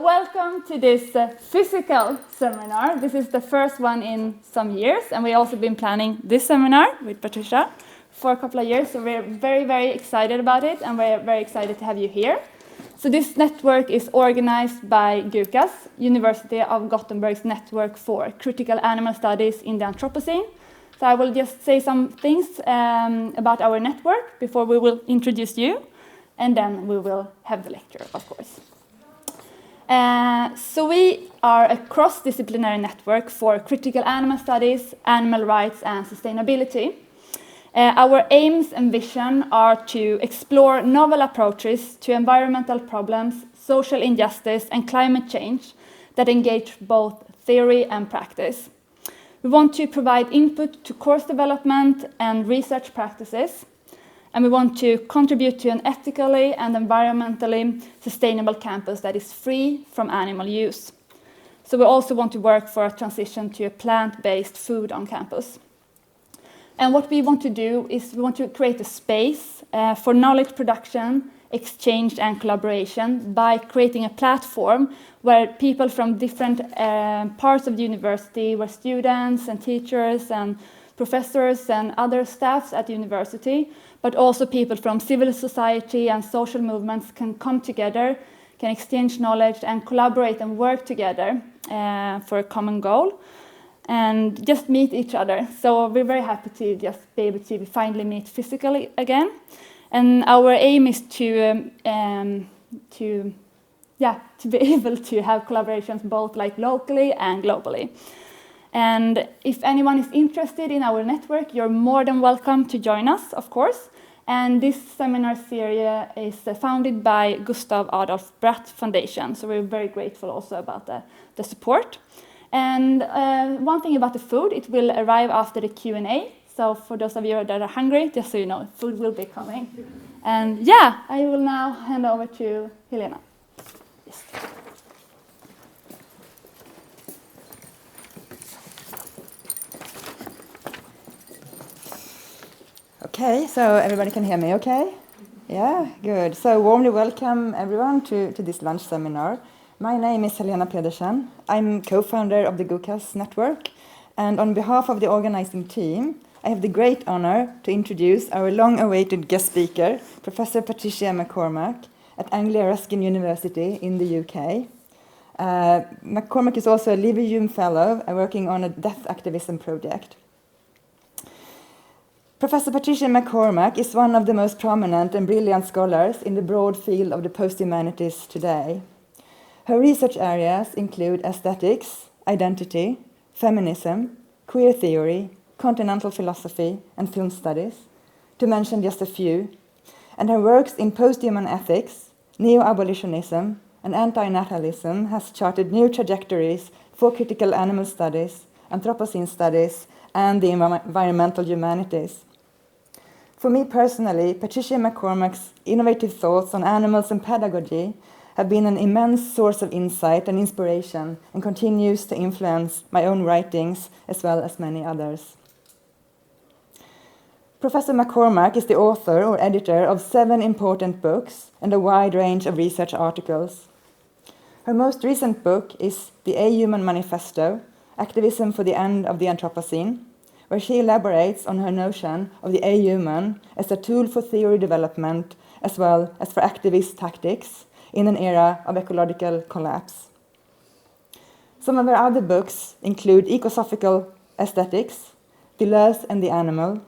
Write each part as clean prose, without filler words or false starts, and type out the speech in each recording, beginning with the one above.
Welcome to this physical seminar. This is the first one in some years, and we've also been planning this seminar with Patricia for a couple of years, so we're very, very excited about it, and we're very excited to have you here. So this network is organized by GU-CAS, University of Gothenburg's Network for Critical Animal Studies in the Anthropocene. So I will just say some things about our network before we will introduce you, and then we will have the lecture, of course. So we are a cross-disciplinary network for critical animal studies, animal rights, and sustainability. Our aims and vision are to explore novel approaches to environmental problems, social injustice, and climate change that engage both theory and practice. We want to provide input to course development and research practices, and we want to contribute to an ethically and environmentally sustainable campus that is free from animal use. So we also want to work for a transition to a plant-based food on campus. And what we want to do is we want to create a space for knowledge production, exchange, and collaboration by creating a platform where people from different parts of the university, where students and teachers and professors and other staffs at the university, but also people from civil society and social movements can come together, can exchange knowledge and collaborate and work together for a common goal and just meet each other. So we're very happy to just be able to finally meet physically again. And our aim is to be able to have collaborations both like locally and globally. And if anyone is interested in our network, you're more than welcome to join us, of course. And this seminar series is founded by Gustav Adolf Bratt Foundation, so we're very grateful also about the support. And one thing about the food, it will arrive after the Q&A. So for those of you that are hungry, just so you know, food will be coming. And yeah, I will now hand over to Helena. Yes. Okay, so everybody can hear me okay? Yeah, good. So warmly welcome everyone to this lunch seminar. My name is Helena Pedersen. I'm co-founder of the GU-CAS network, and on behalf of the organizing team, I have the great honor to introduce our long-awaited guest speaker, Professor Patricia MacCormack at Anglia Ruskin University in the UK. MacCormack is also a Livium Fellow working on a death activism project. Professor Patricia MacCormack is one of the most prominent and brilliant scholars in the broad field of the post-humanities today. Her research areas include aesthetics, identity, feminism, queer theory, continental philosophy, and film studies, to mention just a few. And her works in post-human ethics, neo-abolitionism, and anti-naturalism has charted new trajectories for critical animal studies, Anthropocene studies, and the environmental humanities. For me personally, Patricia MacCormack's innovative thoughts on animals and pedagogy have been an immense source of insight and inspiration and continues to influence my own writings as well as many others. Professor MacCormack is the author or editor of 7 important books and a wide range of research articles. Her most recent book is The Ahuman Manifesto, Activism for the End of the Anthropocene, where she elaborates on her notion of the Ahuman as a tool for theory development as well as for activist tactics in an era of ecological collapse. Some of her other books include Ecosophical Aesthetics, Deleuze and the Animal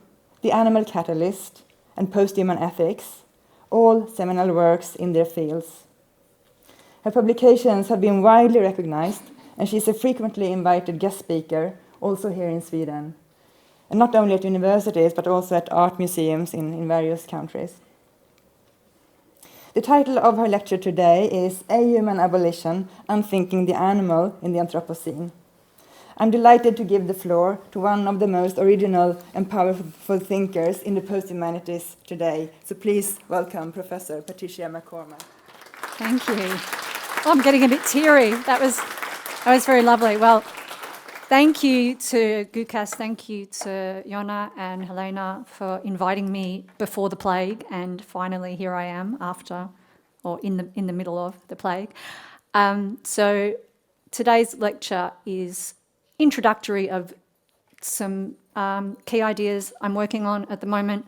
Catalyst, and Post-Human Ethics, all seminal works in their fields. Her publications have been widely recognized, and she is a frequently invited guest speaker, also here in Sweden, and not only at universities, but also at art museums in various countries. The title of her lecture today is Ahuman Abolition, Unthinking the Animal in the Anthropocene. I'm delighted to give the floor to one of the most original and powerful thinkers in the post-humanities today. So please welcome Professor Patricia MacCormack. Thank you. Oh, I'm getting a bit teary. That was very lovely. Well, thank you to GU-CAS, thank you to Jonna and Helena for inviting me before the plague, and finally here I am after, or in the middle of the plague. So today's lecture is introductory of some key ideas I'm working on at the moment.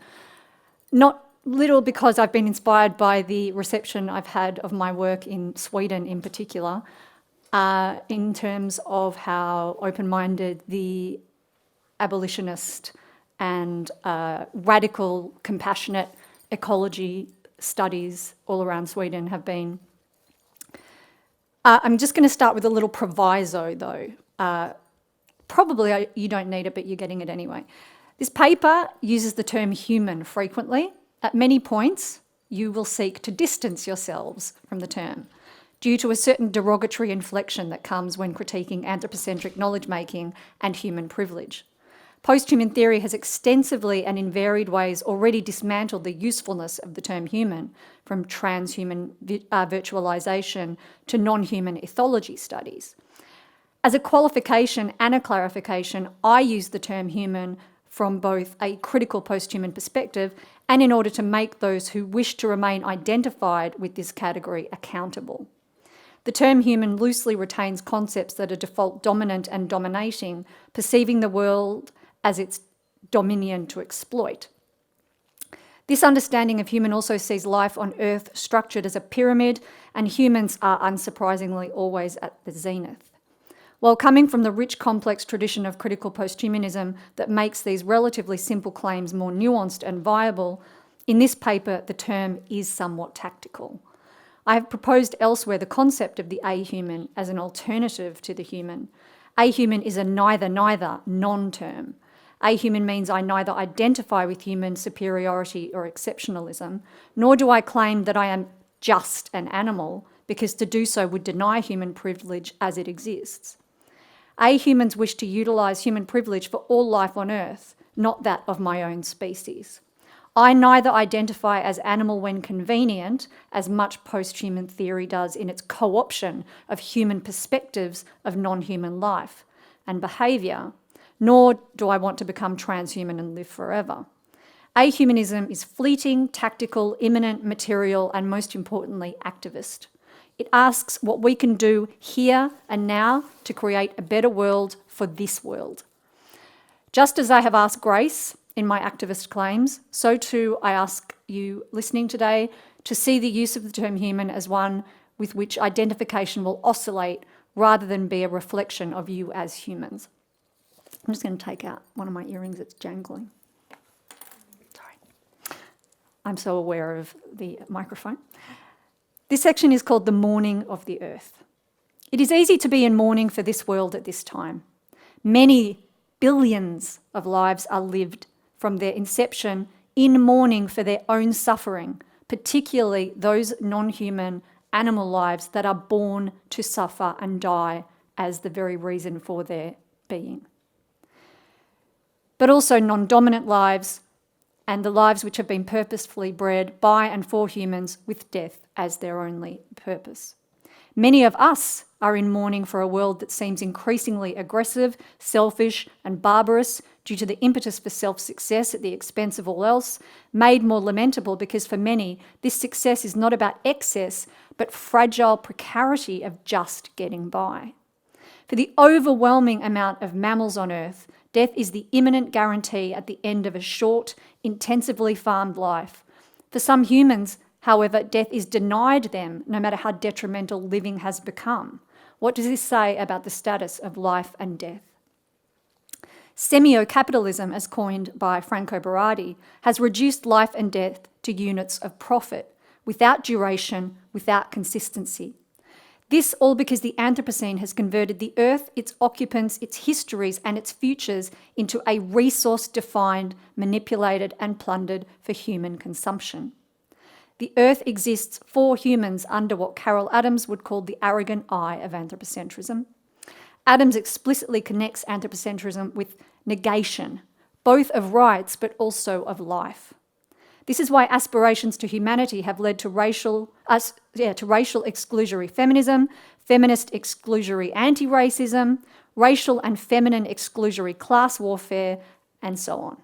Not little because I've been inspired by the reception I've had of my work in Sweden in particular, in terms of how open-minded the abolitionist and radical, compassionate ecology studies all around Sweden have been. I'm just going to start with a little proviso, though. Probably you don't need it, but you're getting it anyway. This paper uses the term human frequently. At many points, you will seek to distance yourselves from the term due to a certain derogatory inflection that comes when critiquing anthropocentric knowledge-making and human privilege. Post-human theory has extensively and in varied ways already dismantled the usefulness of the term human, from transhuman virtualization to non-human ethology studies. As a qualification and a clarification, I use the term human from both a critical post-human perspective and in order to make those who wish to remain identified with this category accountable. The term human loosely retains concepts that are default dominant and dominating, perceiving the world as its dominion to exploit. This understanding of human also sees life on Earth structured as a pyramid, and humans are unsurprisingly always at the zenith. While coming from the rich, complex tradition of critical posthumanism that makes these relatively simple claims more nuanced and viable, in this paper the term is somewhat tactical. I have proposed elsewhere the concept of the ahuman as an alternative to the human. Ahuman is a neither-neither non-term. Ahuman means I neither identify with human superiority or exceptionalism, nor do I claim that I am just an animal, because to do so would deny human privilege as it exists. Ahumans wish to utilise human privilege for all life on Earth, not that of my own species. I neither identify as animal when convenient, as much post-human theory does in its co-option of human perspectives of non-human life and behaviour, nor do I want to become transhuman and live forever. Ahumanism is fleeting, tactical, imminent, material, and most importantly, activist. It asks what we can do here and now to create a better world for this world. Just as I have asked grace in my activist claims, so too I ask you listening today to see the use of the term human as one with which identification will oscillate rather than be a reflection of you as humans. I'm just going to take out one of my earrings, it's jangling. Sorry. I'm so aware of the microphone. This section is called The Mourning of the Earth. It is easy to be in mourning for this world at this time. Many billions of lives are lived from their inception in mourning for their own suffering, particularly those non-human animal lives that are born to suffer and die as the very reason for their being. But also non-dominant lives and the lives which have been purposefully bred by and for humans with death as their only purpose. Many of us are in mourning for a world that seems increasingly aggressive, selfish, and barbarous due to the impetus for self-success at the expense of all else, made more lamentable because for many, this success is not about excess, but fragile precarity of just getting by. For the overwhelming amount of mammals on Earth, death is the imminent guarantee at the end of a short, intensively farmed life. For some humans, however, death is denied them, no matter how detrimental living has become. What does this say about the status of life and death? Semio-capitalism, as coined by Franco Berardi, has reduced life and death to units of profit, without duration, without consistency. This all because the Anthropocene has converted the Earth, its occupants, its histories and its futures into a resource defined, manipulated and plundered for human consumption. The Earth exists for humans under what Carol Adams would call the arrogant eye of anthropocentrism. Adams explicitly connects anthropocentrism with negation, both of rights but also of life. This is why aspirations to humanity have led to racial exclusionary feminism, feminist exclusionary anti-racism, racial and feminine exclusionary class warfare, and so on.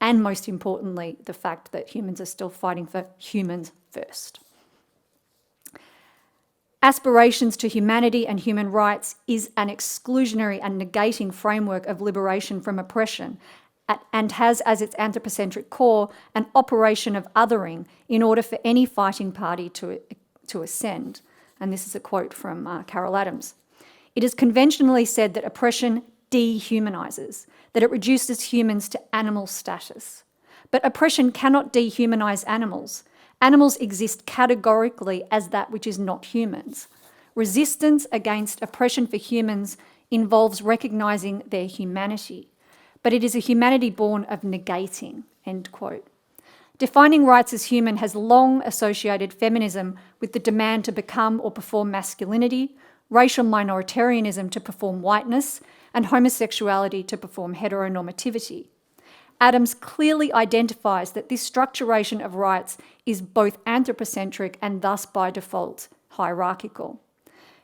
And most importantly, the fact that humans are still fighting for humans first. Aspirations to humanity and human rights is an exclusionary and negating framework of liberation from oppression and has as its anthropocentric core an operation of othering in order for any fighting party to ascend. And this is a quote from Carol Adams. It is conventionally said that oppression dehumanises, that it reduces humans to animal status. But oppression cannot dehumanise animals. Animals exist categorically as that which is not humans. Resistance against oppression for humans involves recognising their humanity, but it is a humanity born of negating, end quote. Defining rights as human has long associated feminism with the demand to become or perform masculinity, racial minoritarianism to perform whiteness, and homosexuality to perform heteronormativity. Adams clearly identifies that this structuration of rights is both anthropocentric and thus by default hierarchical.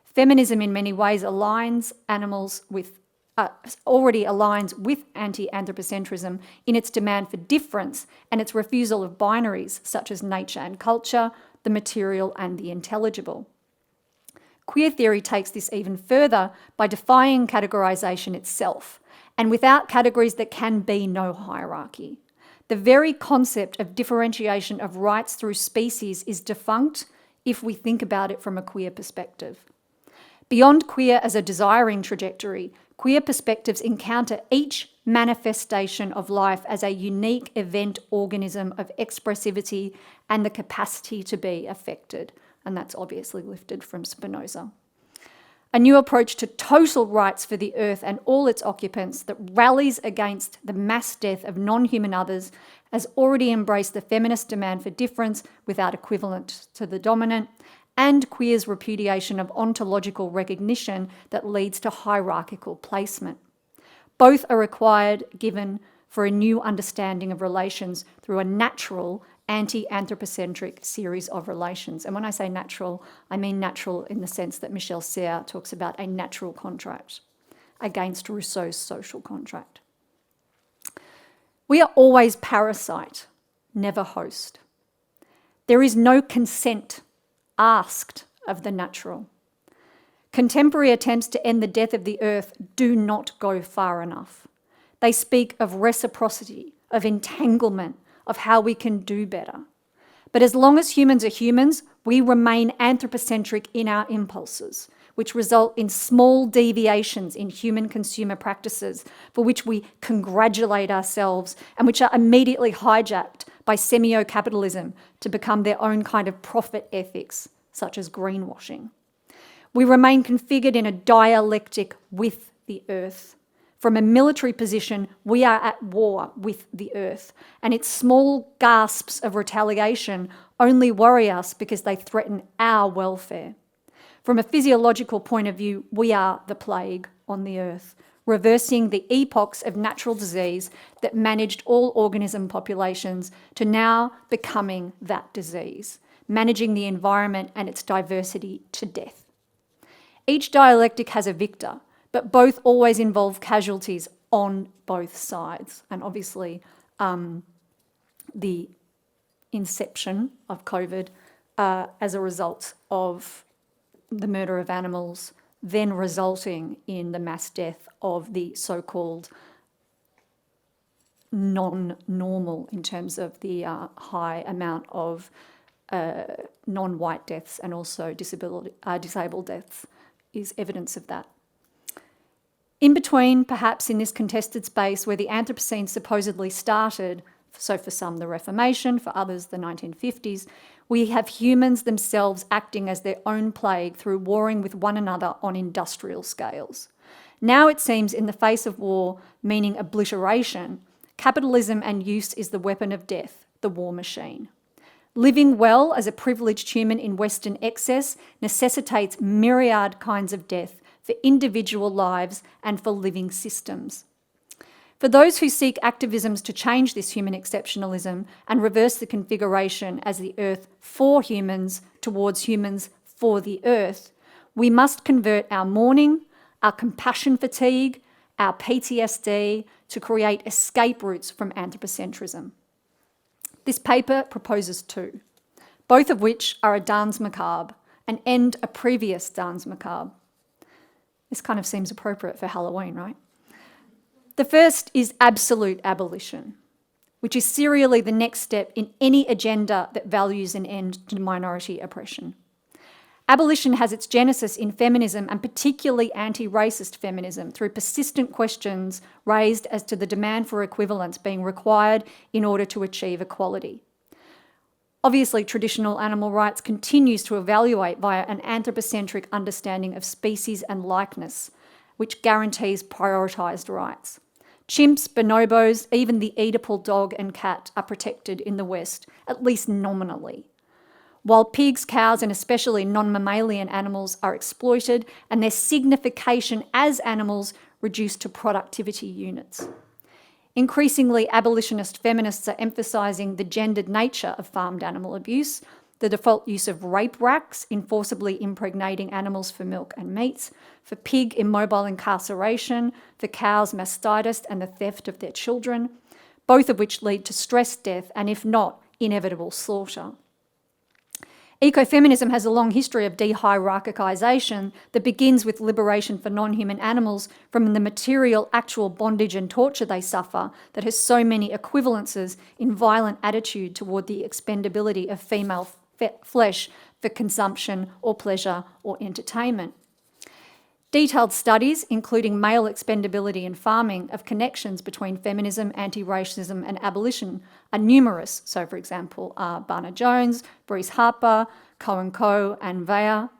Feminism in many ways already aligns with anti-anthropocentrism in its demand for difference and its refusal of binaries such as nature and culture, the material and the intelligible. Queer theory takes this even further by defying categorisation itself, and without categories there can be no hierarchy. The very concept of differentiation of rights through species is defunct if we think about it from a queer perspective. Beyond queer as a desiring trajectory, queer perspectives encounter each manifestation of life as a unique event organism of expressivity and the capacity to be affected. And that's obviously lifted from Spinoza. A new approach to total rights for the earth and all its occupants that rallies against the mass death of non-human others has already embraced the feminist demand for difference without equivalent to the dominant, and queer's repudiation of ontological recognition that leads to hierarchical placement. Both are required given for a new understanding of relations through a natural anti-anthropocentric series of relations. And when I say natural, I mean natural in the sense that Michel Serres talks about a natural contract against Rousseau's social contract. We are always parasite, never host. There is no consent asked of the natural. Contemporary attempts to end the death of the earth do not go far enough. They speak of reciprocity, of entanglement, of how we can do better. But as long as humans are humans, we remain anthropocentric in our impulses, which result in small deviations in human consumer practices for which we congratulate ourselves and which are immediately hijacked by semio-capitalism to become their own kind of profit ethics, such as greenwashing. We remain configured in a dialectic with the earth. From a military position, we are at war with the earth, and its small gasps of retaliation only worry us because they threaten our welfare. From a physiological point of view, we are the plague on the earth, reversing the epochs of natural disease that managed all organism populations to now becoming that disease, managing the environment and its diversity to death. Each dialectic has a victor, but both always involve casualties on both sides. And obviously, the inception of COVID as a result of the murder of animals, then resulting in the mass death of the so-called non-normal in terms of the high amount of non-white deaths and also disabled deaths is evidence of that. In between, perhaps in this contested space where the Anthropocene supposedly started, so for some the Reformation, for others the 1950s, we have humans themselves acting as their own plague through warring with one another on industrial scales. Now it seems in the face of war, meaning obliteration, capitalism and use is the weapon of death, the war machine. Living well as a privileged human in Western excess necessitates myriad kinds of death for individual lives and for living systems. For those who seek activisms to change this human exceptionalism and reverse the configuration as the earth for humans towards humans for the earth, we must convert our mourning, our compassion fatigue, our PTSD to create escape routes from anthropocentrism. This paper proposes two, both of which are a danse macabre, and end a previous danse macabre. This kind of seems appropriate for Halloween, right? The first is absolute abolition, which is serially the next step in any agenda that values an end to minority oppression. Abolition has its genesis in feminism, and particularly anti-racist feminism, through persistent questions raised as to the demand for equivalence being required in order to achieve equality. Obviously, traditional animal rights continues to evaluate via an anthropocentric understanding of species and likeness, which guarantees prioritised rights. Chimps, bonobos, even the Oedipal dog and cat are protected in the West, at least nominally, while pigs, cows, and especially non-mammalian animals are exploited and their signification as animals reduced to productivity units. Increasingly, abolitionist feminists are emphasising the gendered nature of farmed animal abuse, the default use of rape racks in forcibly impregnating animals for milk and meats, for pig immobile incarceration, for cows mastitis and the theft of their children, both of which lead to stress death and, if not, inevitable slaughter. Ecofeminism has a long history of de-hierarchisation that begins with liberation for non-human animals from the material, actual bondage and torture they suffer that has so many equivalences in violent attitude toward the expendability of female flesh for consumption or pleasure or entertainment. Detailed studies, including male expendability in farming, of connections between feminism, anti-racism and abolition are numerous. So, for example, Barner-Jones, Breeze Harper, Cohen-Co and Weyer.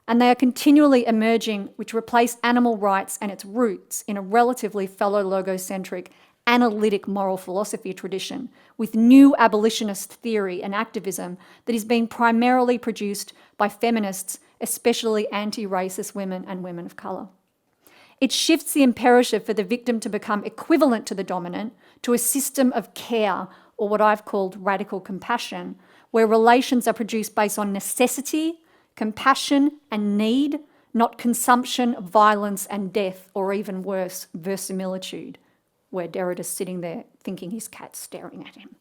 And they are continually emerging, which replace animal rights and its roots in a relatively fellow-logocentric, analytic moral philosophy tradition with new abolitionist theory and activism that is being primarily produced by feminists, especially anti-racist women and women of colour. It shifts the imperative for the victim to become equivalent to the dominant to a system of care, or what I've called radical compassion, where relations are produced based on necessity, compassion and need, not consumption, violence and death, or even worse, verisimilitude, where Derrida's sitting there thinking his cat's staring at him.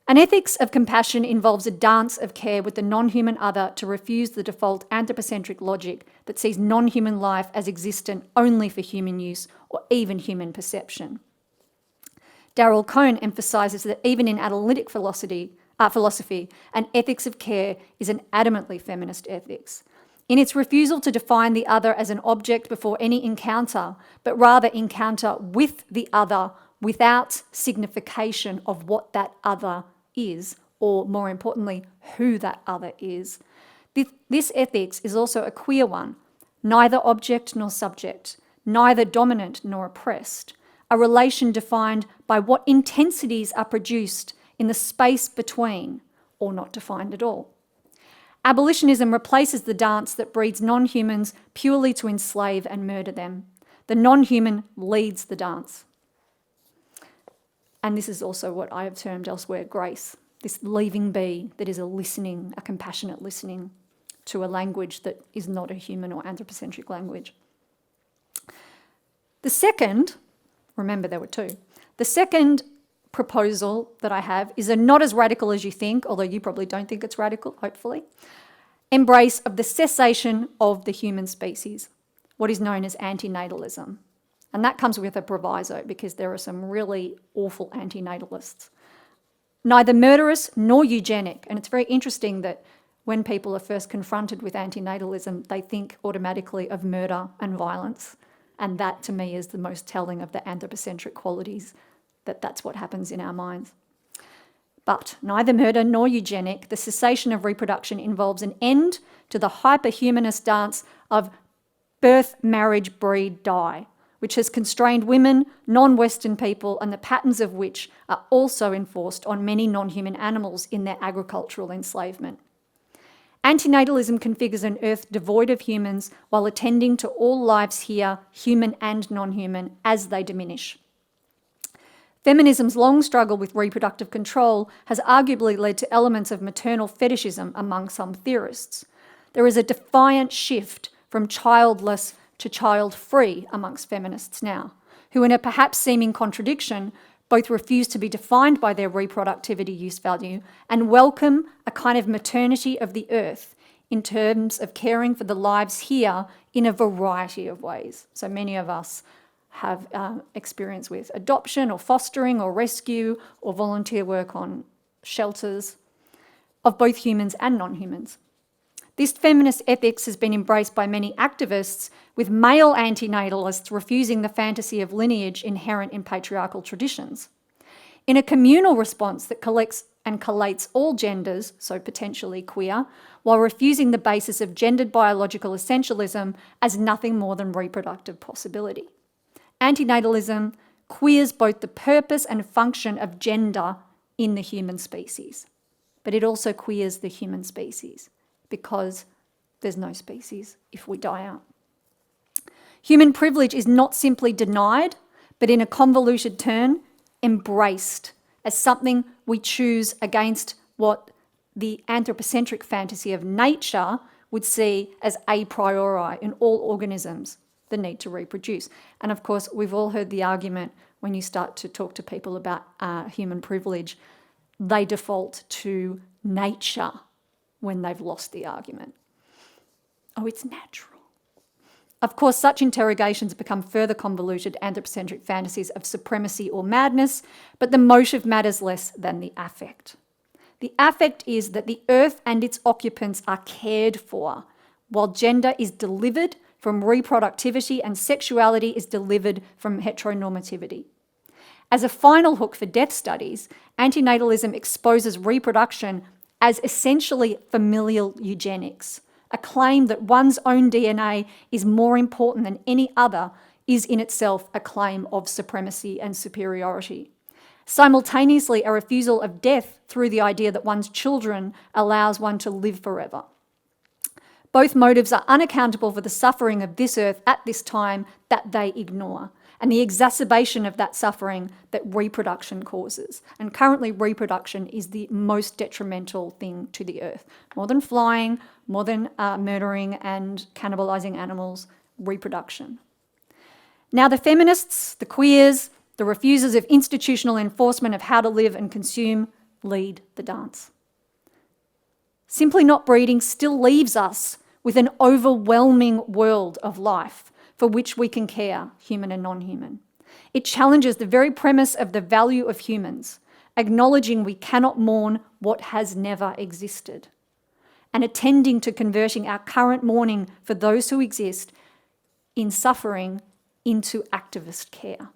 An ethics of compassion involves a dance of care with the non-human other to refuse the default anthropocentric logic that sees non-human life as existent only for human use or even human perception. Daryl Cohn emphasises that even in analytic philosophy, an ethics of care is an adamantly feminist ethics. In its refusal to define the other as an object before any encounter, but rather encounter with the other without signification of what that other is, or more importantly, who that other is. This ethics is also a queer one, neither object nor subject, neither dominant nor oppressed, a relation defined by what intensities are produced in the space between, or not defined at all. Abolitionism replaces the dance that breeds non-humans purely to enslave and murder them. The non-human leads the dance. And this is also what I have termed elsewhere grace, this leaving be that is a listening, a compassionate listening to a language that is not a human or anthropocentric language. The second, remember there were two, the second proposal that I have is a not as radical as you think, although you probably don't think it's radical, hopefully, embrace of the cessation of the human species, what is known as antinatalism. And that comes with a proviso because there are some really awful antinatalists. Neither murderous nor eugenic. And it's very interesting that when people are first confronted with antinatalism, they think automatically of murder and violence. And that to me is the most telling of the anthropocentric qualities, that's what happens in our minds. But neither murder nor eugenic, the cessation of reproduction involves an end to the hyperhumanist dance of birth, marriage, breed, die, which has constrained women, non-Western people, and the patterns of which are also enforced on many non-human animals in their agricultural enslavement. Antinatalism configures an earth devoid of humans while attending to all lives here, human and non-human, as they diminish. Feminism's long struggle with reproductive control has arguably led to elements of maternal fetishism among some theorists. There is a defiant shift from childless to child-free amongst feminists now, who in a perhaps seeming contradiction both refuse to be defined by their reproductivity use value and welcome a kind of maternity of the earth in terms of caring for the lives here in a variety of ways. So many of us have experience with adoption or fostering or rescue or volunteer work on shelters of both humans and non-humans. This feminist ethics has been embraced by many activists, with male antinatalists refusing the fantasy of lineage inherent in patriarchal traditions. In a communal response that collects and collates all genders, so potentially queer, while refusing the basis of gendered biological essentialism as nothing more than reproductive possibility. Antinatalism queers both the purpose and function of gender in the human species, but it also queers the human species, because there's no species if we die out. Human privilege is not simply denied, but in a convoluted turn, embraced as something we choose against what the anthropocentric fantasy of nature would see as a priori in all organisms, the need to reproduce. And of course, we've all heard the argument when you start to talk to people about human privilege, they default to nature when they've lost the argument. Oh, it's natural. Of course, such interrogations become further convoluted anthropocentric fantasies of supremacy or madness, but the motive matters less than the affect. The affect is that the earth and its occupants are cared for, while gender is delivered from reproductivity and sexuality is delivered from heteronormativity. As a final hook for death studies, antinatalism exposes reproduction as essentially familial eugenics. A claim that one's own DNA is more important than any other is in itself a claim of supremacy and superiority. Simultaneously, a refusal of death through the idea that one's children allows one to live forever. Both motives are unaccountable for the suffering of this earth at this time that they ignore, and the exacerbation of that suffering that reproduction causes. And currently, reproduction is the most detrimental thing to the earth. More than flying, more than murdering and cannibalizing animals, reproduction. Now, the feminists, the queers, the refusers of institutional enforcement of how to live and consume lead the dance. Simply not breeding still leaves us with an overwhelming world of life for which we can care, human and non-human. It challenges the very premise of the value of humans, acknowledging we cannot mourn what has never existed, and attending to converting our current mourning for those who exist in suffering into activist care.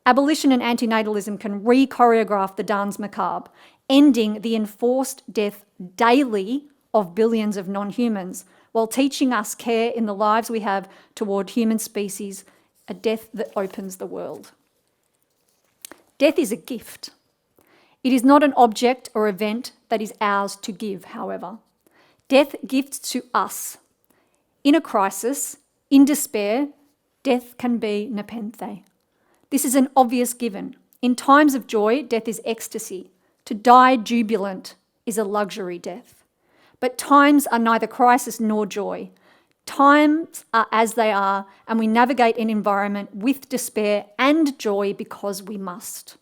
Abolition and antinatalism can re-choreograph the dance macabre, ending the enforced death daily of billions of non-humans, while teaching us care in the lives we have toward human species, a death that opens the world. Death is a gift. It is not an object or event that is ours to give, however. Death gifts to us. In a crisis, in despair, death can be nepenthe. This is an obvious given. In times of joy, death is ecstasy. To die jubilant is a luxury death. But times are neither crisis nor joy. Times are as they are, and we navigate an environment with despair and joy because we must.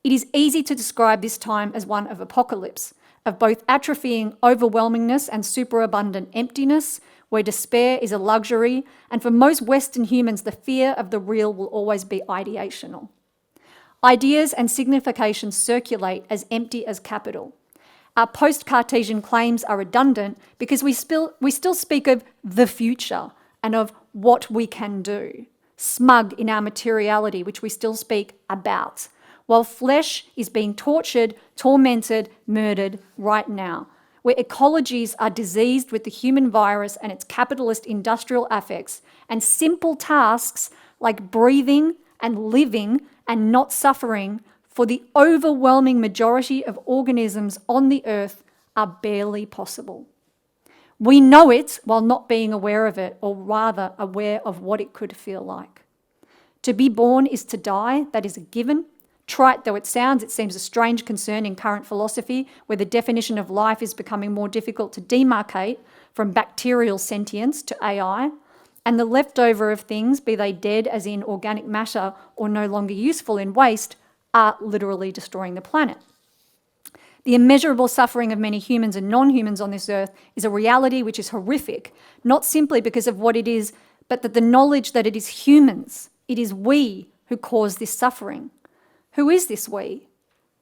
It is easy to describe this time as one of apocalypse, of both atrophying overwhelmingness and superabundant emptiness, where despair is a luxury, and for most Western humans, the fear of the real will always be ideational. Ideas and significations circulate as empty as capital. Our post-Cartesian claims are redundant because we still speak of the future and of what we can do, smug in our materiality, which we still speak about, while flesh is being tortured, tormented, murdered right now, where ecologies are diseased with the human virus and its capitalist industrial affects, and simple tasks like breathing and living and not suffering for the overwhelming majority of organisms on the earth are barely possible. We know it while not being aware of it, or rather aware of what it could feel like. To be born is to die, that is a given. Trite though it sounds, it seems a strange concern in current philosophy, where the definition of life is becoming more difficult to demarcate from bacterial sentience to AI, and the leftover of things, be they dead as in organic matter or no longer useful in waste, are literally destroying the planet. The immeasurable suffering of many humans and non-humans on this earth is a reality which is horrific, not simply because of what it is, but that the knowledge that it is humans, it is we who cause this suffering. Who is this we?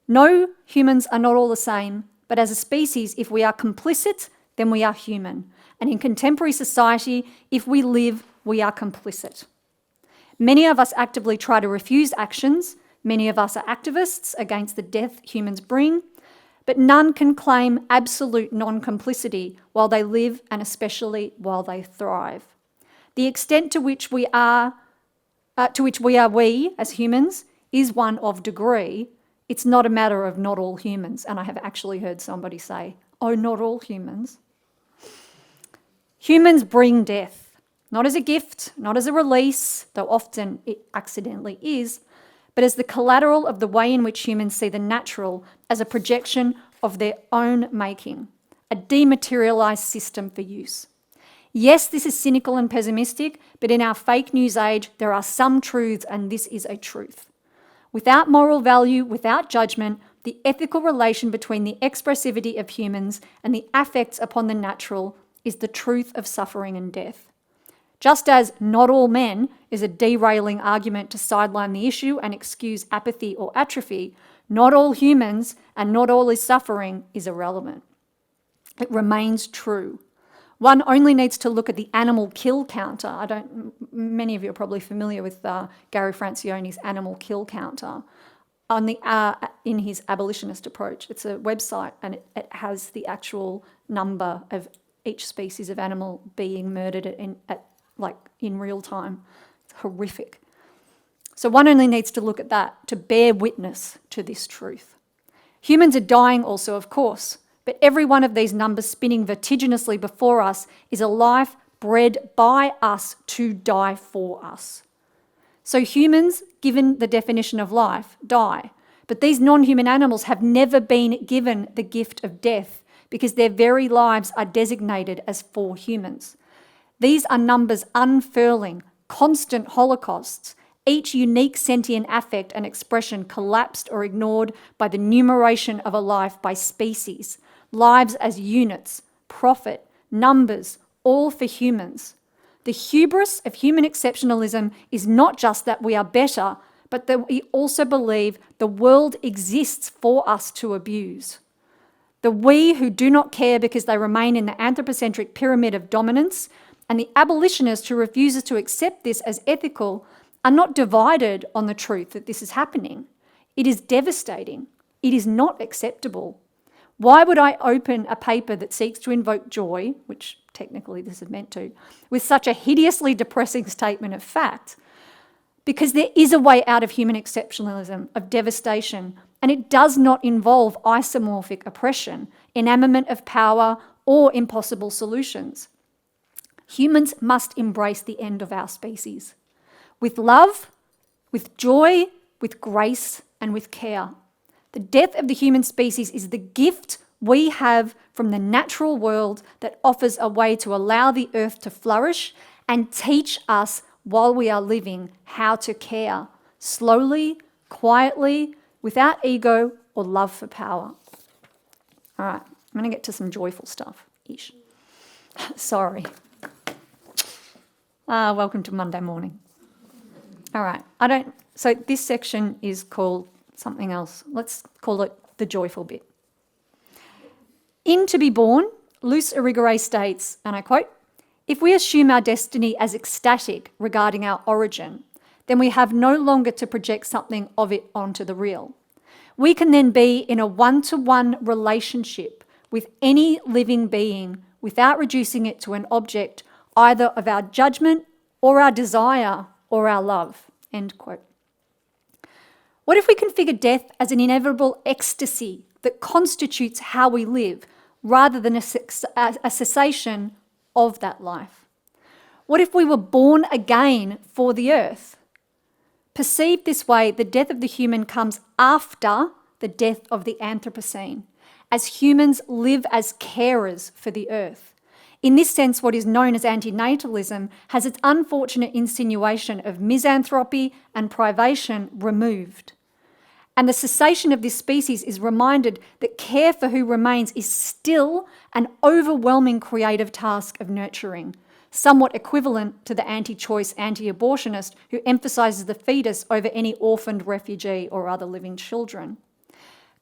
No, humans are not all the same, but as a species, if we are complicit, then we are human. And in contemporary society, if we live, we are complicit. Many of us actively try to refuse actions. Many of us are activists against the death humans bring, but none can claim absolute non-complicity while they live and especially while they thrive. The extent to which we are we as humans is one of degree. It's not a matter of not all humans. And I have actually heard somebody say, oh, not all humans. Humans bring death, not as a gift, not as a release, though often it accidentally is, but as the collateral of the way in which humans see the natural as a projection of their own making, a dematerialised system for use. Yes, this is cynical and pessimistic, but in our fake news age, there are some truths, and this is a truth. Without moral value, without judgment, the ethical relation between the expressivity of humans and the affects upon the natural is the truth of suffering and death. Just as not all men is a derailing argument to sideline the issue and excuse apathy or atrophy, not all humans and not all is suffering is irrelevant. It remains true. One only needs to look at the animal kill counter. Many of you are probably familiar with Gary Francione's animal kill counter in his abolitionist approach. It's a website and it has the actual number of each species of animal being murdered in real time. It's horrific. So one only needs to look at that to bear witness to this truth. Humans are dying also, of course, but every one of these numbers spinning vertiginously before us is a life bred by us to die for us. So humans, given the definition of life, die. But these non-human animals have never been given the gift of death because their very lives are designated as for humans. These are numbers unfurling, constant holocausts, each unique sentient affect and expression collapsed or ignored by the numeration of a life by species, lives as units, profit, numbers, all for humans. The hubris of human exceptionalism is not just that we are better, but that we also believe the world exists for us to abuse. The we who do not care because they remain in the anthropocentric pyramid of dominance, and the abolitionist who refuses to accept this as ethical, are not divided on the truth that this is happening. It is devastating. It is not acceptable. Why would I open a paper that seeks to invoke joy, which technically this is meant to, with such a hideously depressing statement of fact? Because there is a way out of human exceptionalism, of devastation, and it does not involve isomorphic oppression, enamorment of power, or impossible solutions. Humans must embrace the end of our species, with love, with joy, with grace, and with care. The death of the human species is the gift we have from the natural world that offers a way to allow the earth to flourish and teach us while we are living how to care, slowly, quietly, without ego or love for power. All right, I'm going to get to some joyful stuff-ish. Sorry. Welcome to Monday morning. All right, so this section is called something else. Let's call it the joyful bit. In To Be Born, Luce Irigaray states, and I quote, "If we assume our destiny as ecstatic regarding our origin, then we have no longer to project something of it onto the real. We can then be in a one-to-one relationship with any living being without reducing it to an object either of our judgment or our desire or our love." End quote. What if we configure death as an inevitable ecstasy that constitutes how we live rather than a cessation of that life? What if we were born again for the earth? Perceived this way, the death of the human comes after the death of the Anthropocene, as humans live as carers for the earth. In this sense, what is known as antinatalism has its unfortunate insinuation of misanthropy and privation removed. And the cessation of this species is reminded that care for who remains is still an overwhelming creative task of nurturing, somewhat equivalent to the anti-choice anti-abortionist who emphasises the fetus over any orphaned refugee or other living children.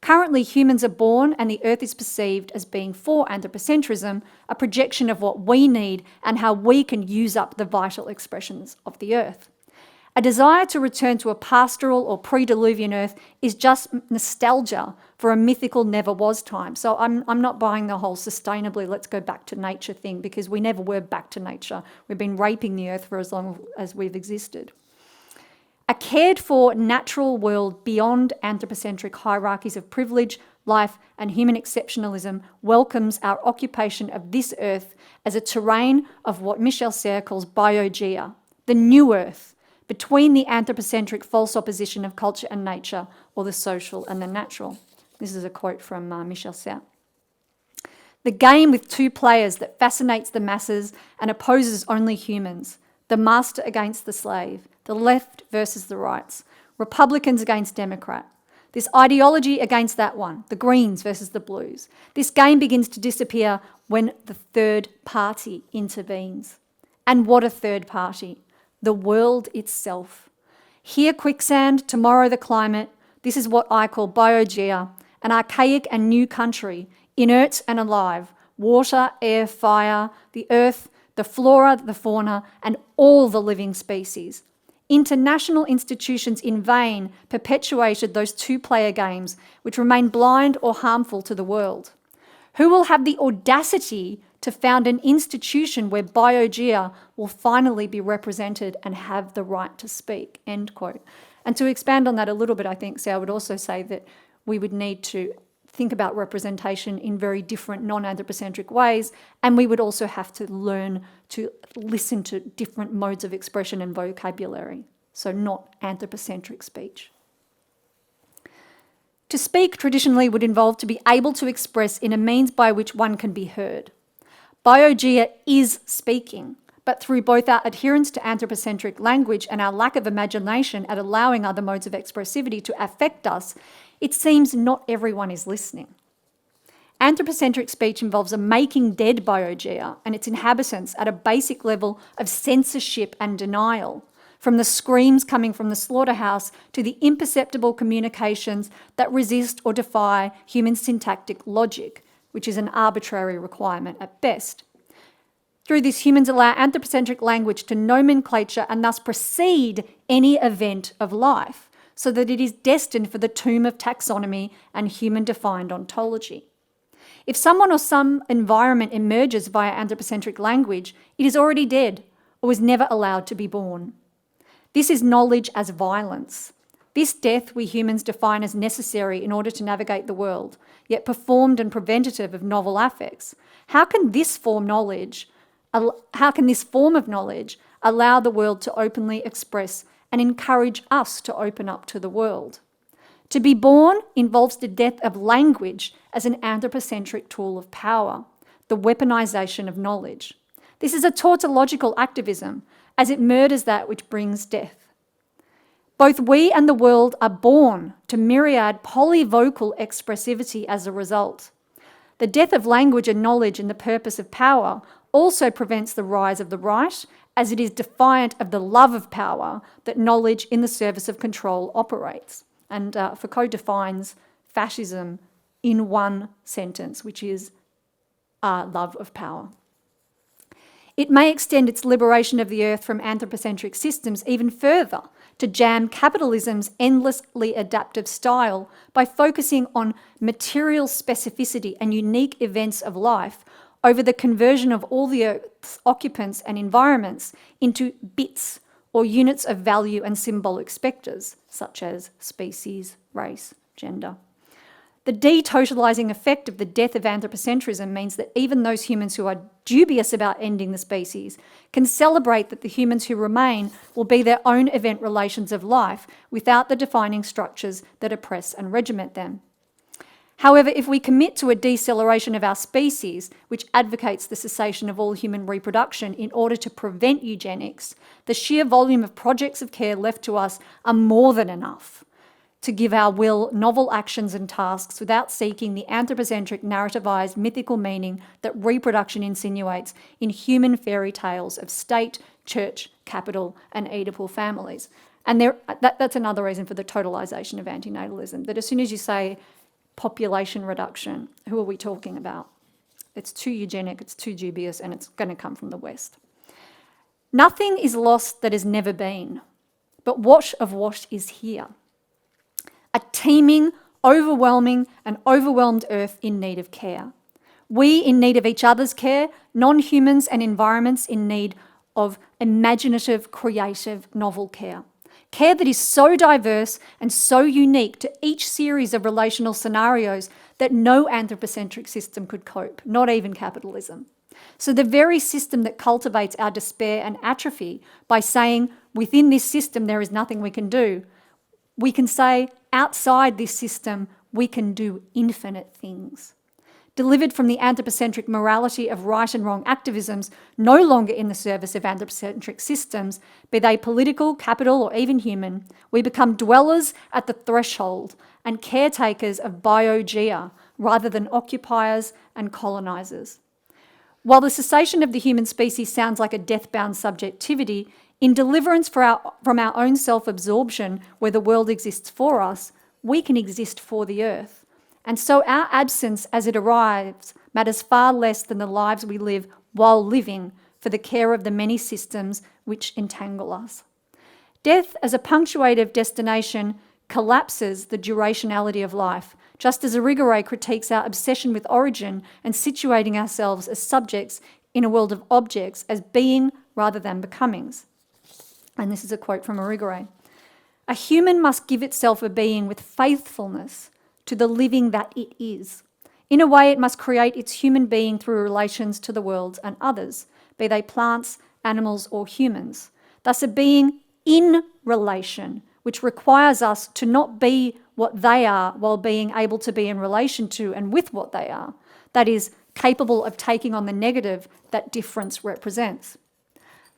Currently, humans are born and the earth is perceived as being for anthropocentrism, a projection of what we need and how we can use up the vital expressions of the earth. A desire to return to a pastoral or pre-Diluvian earth is just nostalgia for a mythical never was time. So I'm not buying the whole sustainably let's go back to nature thing, because we never were back to nature. We've been raping the earth for as long as we've existed. A cared-for natural world beyond anthropocentric hierarchies of privilege, life and human exceptionalism welcomes our occupation of this earth as a terrain of what Michel Serres calls biogea, the new earth, between the anthropocentric false opposition of culture and nature, or the social and the natural. This is a quote from Michel Serres. The game with two players that fascinates the masses and opposes only humans, the master against the slave, the left versus the rights, Republicans against Democrat, this ideology against that one, the Greens versus the Blues. This game begins to disappear when the third party intervenes. And what a third party? The world itself. Here quicksand, tomorrow the climate. This is what I call biogea, an archaic and new country, inert and alive. Water, air, fire, the earth, the flora, the fauna, and all the living species. International institutions in vain perpetuated those two-player games which remain blind or harmful to the world. Who will have the audacity to found an institution where biogea will finally be represented and have the right to speak, end quote. And to expand on that a little bit, I think, so I would also say that we would need to think about representation in very different non-anthropocentric ways, and we would also have to learn to listen to different modes of expression and vocabulary, so not anthropocentric speech. To speak traditionally would involve to be able to express in a means by which one can be heard. Biogea is speaking, but through both our adherence to anthropocentric language and our lack of imagination at allowing other modes of expressivity to affect us, it seems not everyone is listening. Anthropocentric speech involves a making dead biogea and its inhabitants at a basic level of censorship and denial, from the screams coming from the slaughterhouse to the imperceptible communications that resist or defy human syntactic logic, which is an arbitrary requirement at best. Through this, humans allow anthropocentric language to nomenclature and thus precede any event of life, so that it is destined for the tomb of taxonomy and human-defined ontology. If someone or some environment emerges via anthropocentric language, it is already dead or was never allowed to be born. This is knowledge as violence. This death we humans define as necessary in order to navigate the world, yet performed and preventative of novel affects. How can this form of knowledge allow the world to openly express and encourage us to open up to the world? To be born involves the death of language as an anthropocentric tool of power, the weaponization of knowledge. This is a tautological activism, as it murders that which brings death. Both we and the world are born to myriad polyvocal expressivity as a result. The death of language and knowledge in the purpose of power also prevents the rise of the right, as it is defiant of the love of power that knowledge in the service of control operates. And Foucault defines fascism in one sentence, which is love of power. It may extend its liberation of the earth from anthropocentric systems even further to jam capitalism's endlessly adaptive style by focusing on material specificity and unique events of life over the conversion of all the earth's occupants and environments into bits or units of value and symbolic spectres, such as species, race, gender. The detotalising effect of the death of anthropocentrism means that even those humans who are dubious about ending the species can celebrate that the humans who remain will be their own event relations of life without the defining structures that oppress and regiment them. However, if we commit to a deceleration of our species, which advocates the cessation of all human reproduction in order to prevent eugenics, the sheer volume of projects of care left to us are more than enough to give our will novel actions and tasks without seeking the anthropocentric narrativized mythical meaning that reproduction insinuates in human fairy tales of state, church, capital, and Oedipal families. And that's another reason for the totalisation of antinatalism, that as soon as you say population reduction, who are we talking about? It's too eugenic, it's too dubious, and it's going to come from the West. Nothing is lost that has never been, but what of what is here? A teeming, overwhelming, and overwhelmed earth in need of care. We in need of each other's care, non-humans and environments in need of imaginative, creative, novel care. Care that is so diverse and so unique to each series of relational scenarios that no anthropocentric system could cope, not even capitalism. So the very system that cultivates our despair and atrophy by saying within this system there is nothing we can do, we can say outside this system we can do infinite things. Delivered from the anthropocentric morality of right and wrong activisms, no longer in the service of anthropocentric systems, be they political, capital, or even human, we become dwellers at the threshold and caretakers of biogea rather than occupiers and colonisers. While the cessation of the human species sounds like a death-bound subjectivity, in deliverance from our own self-absorption where the world exists for us, we can exist for the earth. And so our absence as it arrives matters far less than the lives we live while living for the care of the many systems which entangle us. Death as a punctuative destination collapses the durationality of life, just as Irigaray critiques our obsession with origin and situating ourselves as subjects in a world of objects as being rather than becomings. And this is a quote from Irigaray. A human must give itself a being with faithfulness to the living that it is. In a way, it must create its human being through relations to the world and others, be they plants, animals, or humans. Thus, a being in relation, which requires us to not be what they are while being able to be in relation to and with what they are. That is, capable of taking on the negative that difference represents.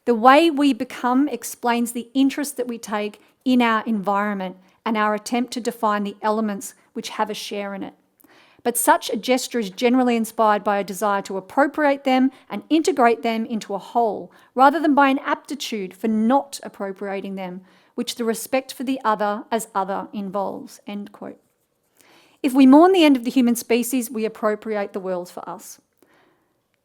The way we become explains the interest that we take in our environment and our attempt to define the elements which have a share in it. But such a gesture is generally inspired by a desire to appropriate them and integrate them into a whole, rather than by an aptitude for not appropriating them, which the respect for the other as other involves." End quote. If we mourn the end of the human species, we appropriate the world for us.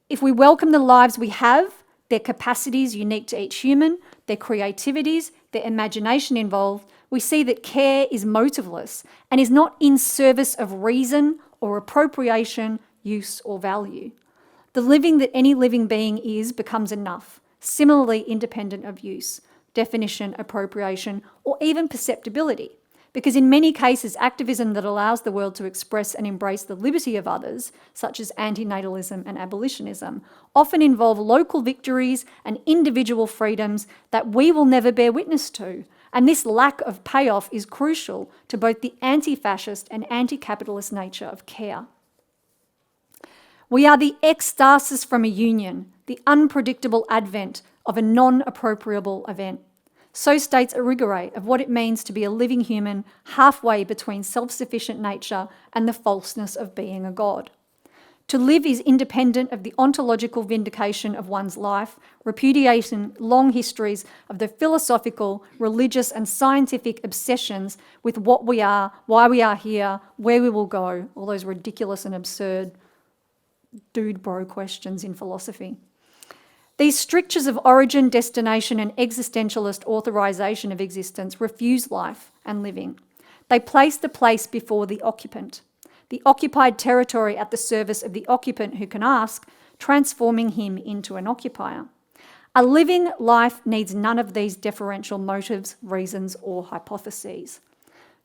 If we welcome the lives we have, their capacities unique to each human, their creativities, their imagination involved, we see that care is motiveless and is not in service of reason or appropriation, use or value. The living that any living being is becomes enough, similarly independent of use, definition, appropriation, or even perceptibility. Because in many cases, activism that allows the world to express and embrace the liberty of others, such as antinatalism and abolitionism, often involve local victories and individual freedoms that we will never bear witness to. And this lack of payoff is crucial to both the anti-fascist and anti-capitalist nature of care. We are the ecstasis from a union, the unpredictable advent of a non-appropriable event. So states Irigaray of what it means to be a living human halfway between self-sufficient nature and the falseness of being a god. To live is independent of the ontological vindication of one's life, repudiating long histories of the philosophical, religious and scientific obsessions with what we are, why we are here, where we will go, all those ridiculous and absurd dude bro questions in philosophy. These strictures of origin, destination and existentialist authorisation of existence refuse life and living. They place the place before the occupant, the occupied territory at the service of the occupant who can ask, transforming him into an occupier. A living life needs none of these deferential motives, reasons or hypotheses.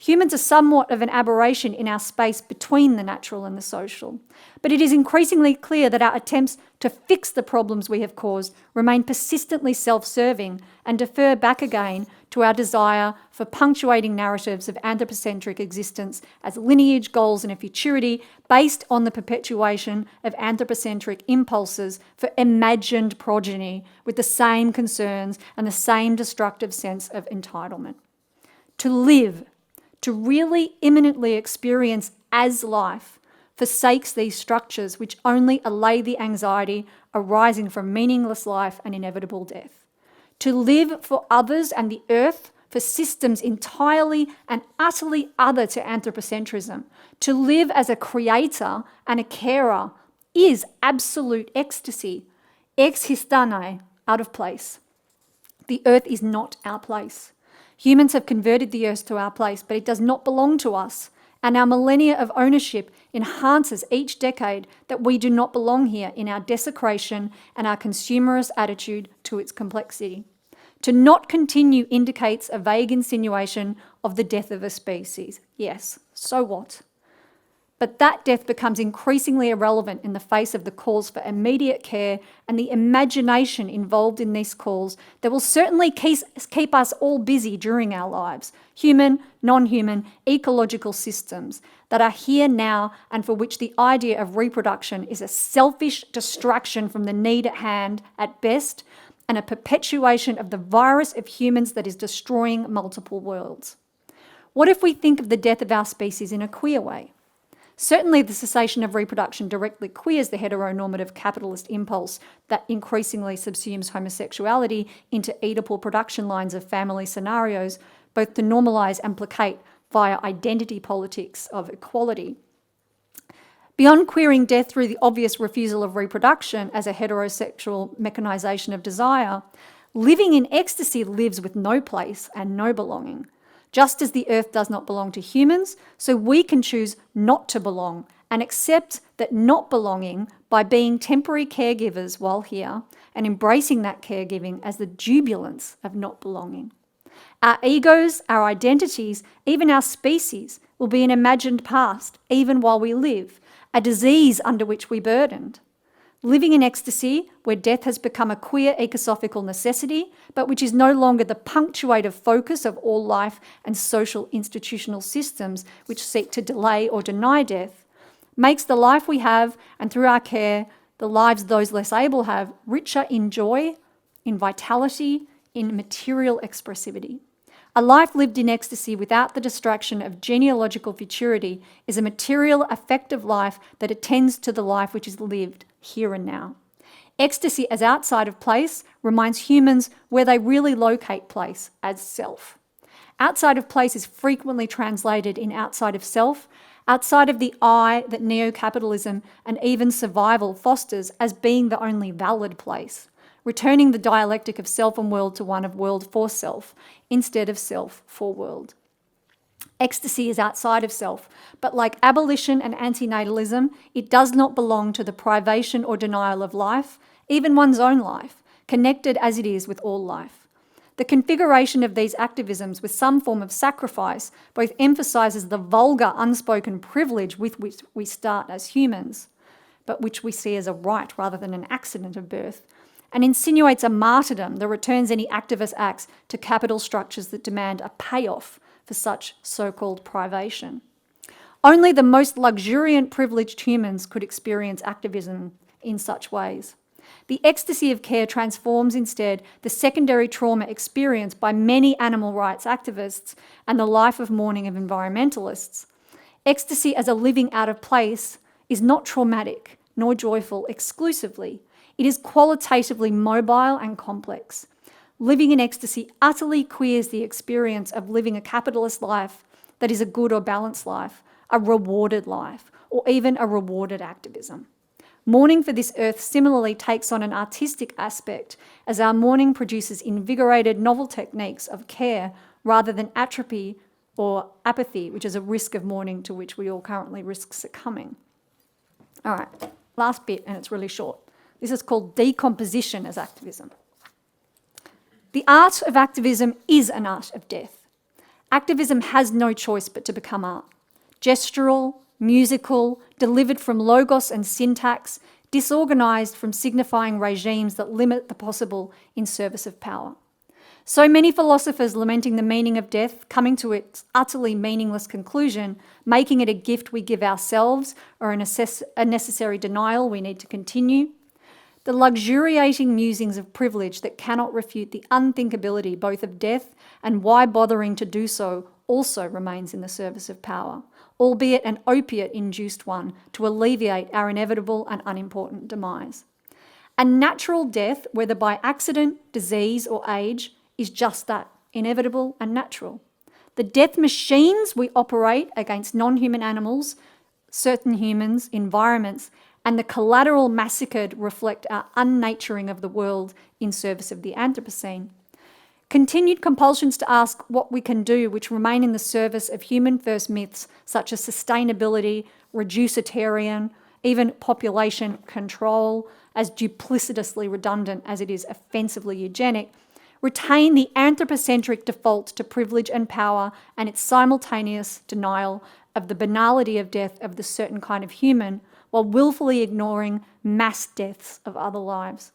Humans are somewhat of an aberration in our space between the natural and the social, but it is increasingly clear that our attempts to fix the problems we have caused remain persistently self-serving and defer back again to our desire for punctuating narratives of anthropocentric existence as lineage, goals and a futurity based on the perpetuation of anthropocentric impulses for imagined progeny with the same concerns and the same destructive sense of entitlement. To live, to really imminently experience as life, forsakes these structures which only allay the anxiety arising from meaningless life and inevitable death. To live for others and the earth, for systems entirely and utterly other to anthropocentrism, to live as a creator and a carer is absolute ecstasy, ex histanae, out of place. The earth is not our place. Humans have converted the earth to our place, but it does not belong to us. And our millennia of ownership enhances each decade that we do not belong here in our desecration and our consumerist attitude to its complexity. To not continue indicates a vague insinuation of the death of a species. Yes, so what? But that death becomes increasingly irrelevant in the face of the calls for immediate care and the imagination involved in these calls that will certainly keep us all busy during our lives. Human, non-human, ecological systems that are here now and for which the idea of reproduction is a selfish distraction from the need at hand at best and a perpetuation of the virus of humans that is destroying multiple worlds. What if we think of the death of our species in a queer way? Certainly the cessation of reproduction directly queers the heteronormative capitalist impulse that increasingly subsumes homosexuality into Oedipal production lines of family scenarios, both to normalise and placate via identity politics of equality. Beyond queering death through the obvious refusal of reproduction as a heterosexual mechanisation of desire, living in ecstasy lives with no place and no belonging. Just as the earth does not belong to humans, so we can choose not to belong and accept that not belonging by being temporary caregivers while here and embracing that caregiving as the jubilance of not belonging. Our egos, our identities, even our species will be an imagined past, even while we live, a disease under which we burdened. Living in ecstasy, where death has become a queer ecosophical necessity, but which is no longer the punctuative focus of all life and social institutional systems which seek to delay or deny death, makes the life we have, and through our care, the lives those less able have, richer in joy, in vitality, in material expressivity. A life lived in ecstasy without the distraction of genealogical futurity is a material, affective life that attends to the life which is lived here and now. Ecstasy as outside of place reminds humans where they really locate place, as self. Outside of place is frequently translated in outside of self, outside of the I that neo-capitalism and even survival fosters as being the only valid place, returning the dialectic of self and world to one of world for self, instead of self for world. Ecstasy is outside of self, but like abolition and antinatalism, it does not belong to the privation or denial of life, even one's own life, connected as it is with all life. The configuration of these activisms with some form of sacrifice both emphasises the vulgar, unspoken privilege with which we start as humans, but which we see as a right rather than an accident of birth, and insinuates a martyrdom that returns any activist acts to capital structures that demand a payoff for such so-called privation. Only the most luxuriant privileged humans could experience activism in such ways. The ecstasy of care transforms instead the secondary trauma experienced by many animal rights activists and the life of mourning of environmentalists. Ecstasy as a living out of place is not traumatic nor joyful exclusively. It is qualitatively mobile and complex. Living in ecstasy utterly queers the experience of living a capitalist life that is a good or balanced life, a rewarded life, or even a rewarded activism. Mourning for this earth similarly takes on an artistic aspect as our mourning produces invigorated novel techniques of care rather than atrophy or apathy, which is a risk of mourning to which we all currently risk succumbing. All right, last bit, and it's really short. This is called decomposition as activism. The art of activism is an art of death. Activism has no choice but to become art. Gestural, musical, delivered from logos and syntax, disorganised from signifying regimes that limit the possible in service of power. So many philosophers lamenting the meaning of death, coming to its utterly meaningless conclusion, making it a gift we give ourselves or a necessary denial we need to continue. The luxuriating musings of privilege that cannot refute the unthinkability both of death and why bothering to do so also remains in the service of power, albeit an opiate-induced one to alleviate our inevitable and unimportant demise. A natural death, whether by accident, disease, or age, is just that, inevitable and natural. The death machines we operate against non-human animals, certain humans, environments, and the collateral massacred reflect our unnaturing of the world in service of the Anthropocene. Continued compulsions to ask what we can do which remain in the service of human-first myths such as sustainability, reducitarian, even population control, as duplicitously redundant as it is offensively eugenic, retain the anthropocentric default to privilege and power and its simultaneous denial of the banality of death of the certain kind of human, while willfully ignoring mass deaths of other lives.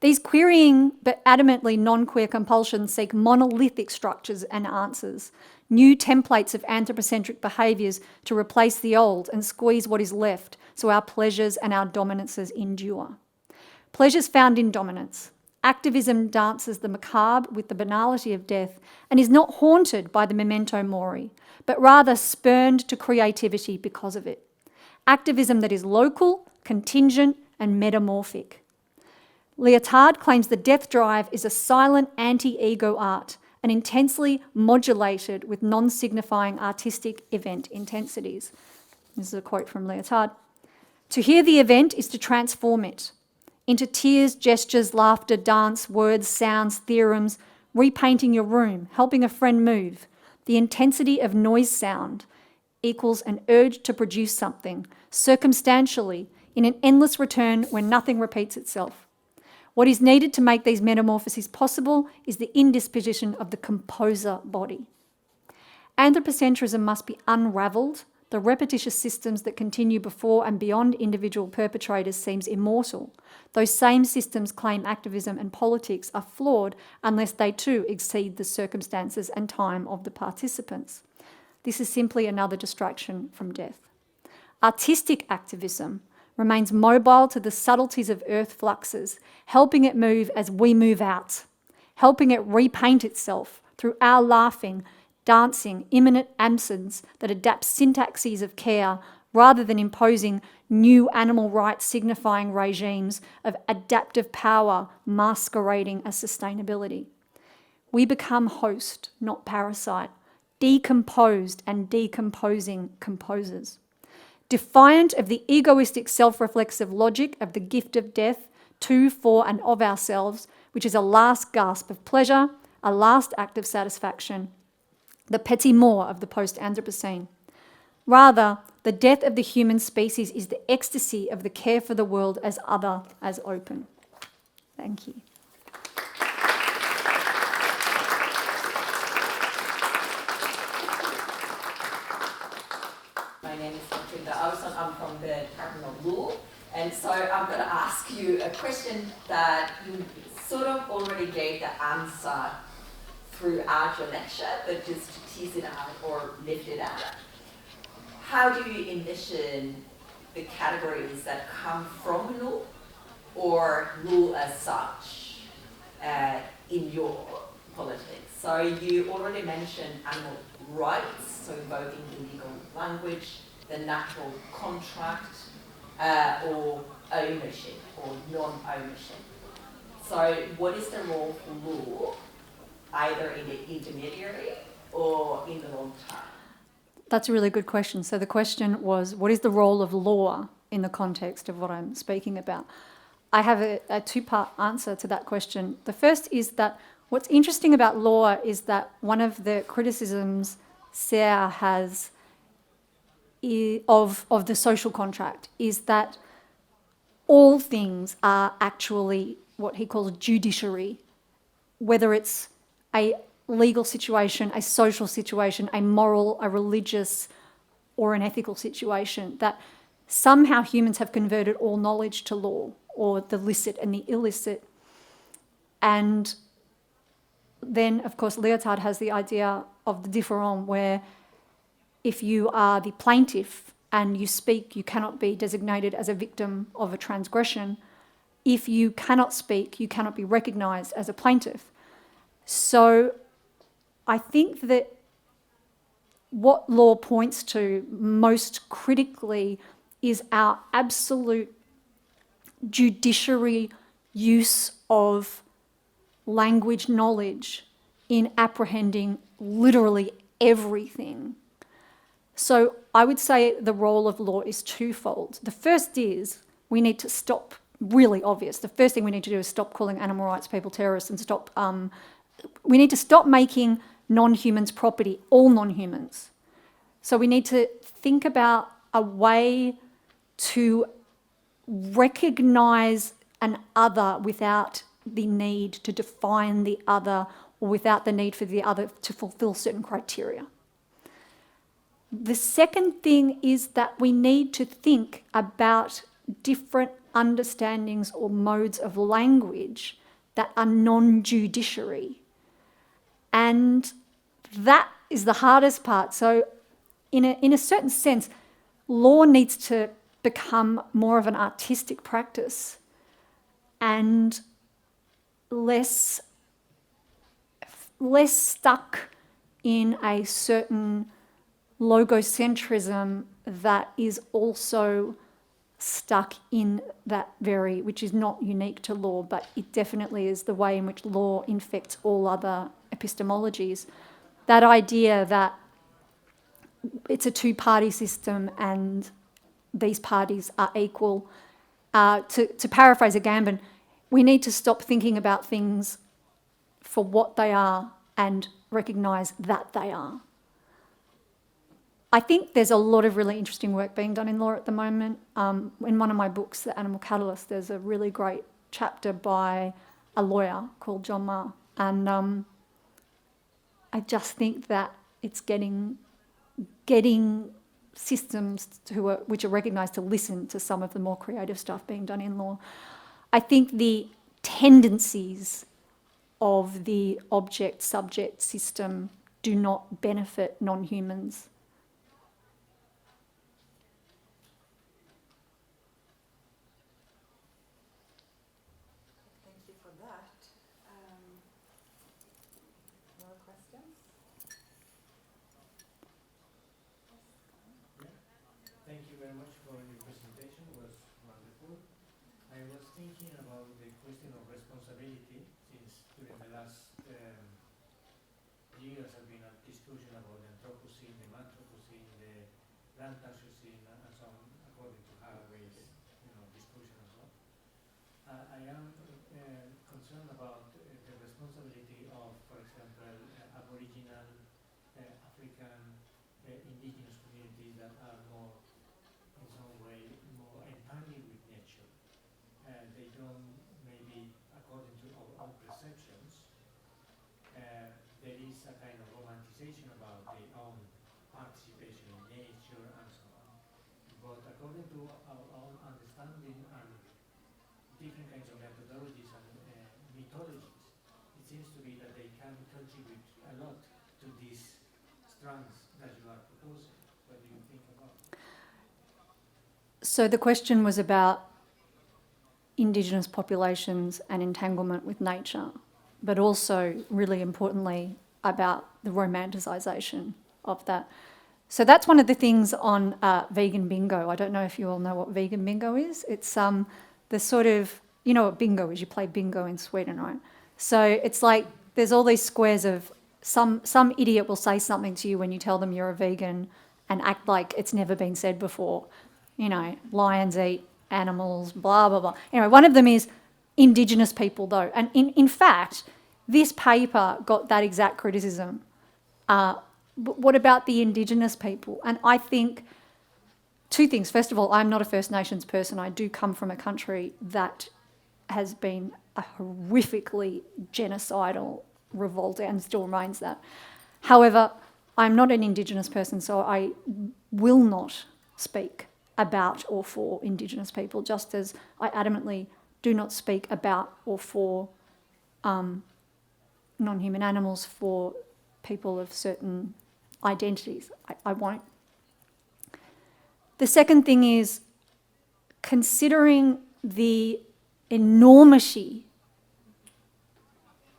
These querying but adamantly non-queer compulsions seek monolithic structures and answers, new templates of anthropocentric behaviours to replace the old and squeeze what is left so our pleasures and our dominances endure. Pleasures found in dominance. Activism dances the macabre with the banality of death and is not haunted by the memento mori, but rather spurned to creativity because of it. Activism that is local, contingent, and metamorphic. Lyotard claims the death drive is a silent anti-ego art, and intensely modulated with non-signifying artistic event intensities. This is a quote from Lyotard. To hear the event is to transform it into tears, gestures, laughter, dance, words, sounds, theorems, repainting your room, helping a friend move. The intensity of noise sound equals an urge to produce something, circumstantially, in an endless return where nothing repeats itself. What is needed to make these metamorphoses possible is the indisposition of the composer body. Anthropocentrism must be unravelled. The repetitious systems that continue before and beyond individual perpetrators seems immortal. Those same systems claim activism and politics are flawed unless they too exceed the circumstances and time of the participants. This is simply another distraction from death. Artistic activism remains mobile to the subtleties of earth fluxes, helping it move as we move out, helping it repaint itself through our laughing, dancing, imminent absence that adapts syntaxes of care rather than imposing new animal rights signifying regimes of adaptive power masquerading as sustainability. We become host, not parasite, decomposed and decomposing composers. Defiant of the egoistic self-reflexive logic of the gift of death to, for, and of ourselves, which is a last gasp of pleasure, a last act of satisfaction, the petit mort of the post-Anthropocene. Rather, the death of the human species is the ecstasy of the care for the world as other, as open. Thank you. My name is Patricia. I'm from the Department of Law, and so I'm going to ask you a question that you sort of already gave the answer throughout your lecture, but just to tease it out or lift it out. How do you envision the categories that come from law or law as such in your politics? So you already mentioned animal rights, so invoking the legal language, the natural contract, or ownership or non-ownership. So what is the role for law, either in the intermediary or in the long term? That's a really good question. So the question was, what is the role of law in the context of what I'm speaking about? I have a two-part answer to that question. The first is that what's interesting about law is that one of the criticisms Serre has of the social contract is that all things are actually what he calls judiciary, whether it's a legal situation, a social situation, a moral, a religious, or an ethical situation, that somehow humans have converted all knowledge to law, or the licit and the illicit. And then, of course, Lyotard has the idea of the différent, where if you are the plaintiff and you speak, you cannot be designated as a victim of a transgression. If you cannot speak, you cannot be recognised as a plaintiff. So I think that what law points to most critically is our absolute judiciary use of language knowledge in apprehending literally everything. So I would say the role of law is twofold. The first is we need to stop, really obvious, the first thing we need to do is stop calling animal rights people terrorists and stop, we need to stop making non-humans property, all non-humans. So we need to think about a way to recognise an other without the need to define the other or without the need for the other to fulfil certain criteria. The second thing is that we need to think about different understandings or modes of language that are non-judiciary. And that is the hardest part. So in a certain sense, law needs to become more of an artistic practice and less stuck in a certain logocentrism that is also stuck in that very, which is not unique to law, but it definitely is the way in which law infects all other epistemologies. That idea that it's a two-party system and these parties are equal. To paraphrase Agamben, we need to stop thinking about things for what they are and recognise that they are. I think there's a lot of really interesting work being done in law at the moment. In one of my books, The Animal Catalyst, there's a really great chapter by a lawyer called John Marr. And I just think that it's getting systems which are recognised to listen to some of the more creative stuff being done in law. I think the tendencies of the object-subject system do not benefit non-humans. Thank you for that. More questions? Thank you very much for your presentation. It was wonderful. I was thinking about the question of responsibility, since during the last years have been a discussion about the Anthropocene, the Anthropocene, the Plantageocene, and so on, according to Haraway's discussion and so on. I am concerned about the responsibility of, for example, Aboriginal, African, indigenous communities that are more, in some way, more entangled with nature. They don't, maybe according to our own perceptions, there is a kind of romanticization about their own participation in nature and so on. But according to our own understanding and different kinds of methodologies and mythologies, it seems to be that they can contribute a lot to these strands that you are proposing. What do you think about it? So the question was about Indigenous populations and entanglement with nature, but also, really importantly, about the romanticisation of that. So that's one of the things on vegan bingo. I don't know if you all know what vegan bingo is. It's the sort of, you know what bingo is, you play bingo in Sweden, right? So it's like there's all these squares of some idiot will say something to you when you tell them you're a vegan and act like it's never been said before. You know, lions eat animals, blah, blah, blah. Anyway, one of them is Indigenous people, though. And in fact, this paper got that exact criticism. But what about the Indigenous people? And I think two things. First of all, I'm not a First Nations person. I do come from a country that has been a horrifically genocidal revolt and still remains that. However, I'm not an Indigenous person, so I will not speak about or for Indigenous people, just as I adamantly do not speak about or for non-human animals, for people of certain identities. I won't. The second thing is considering the enormity,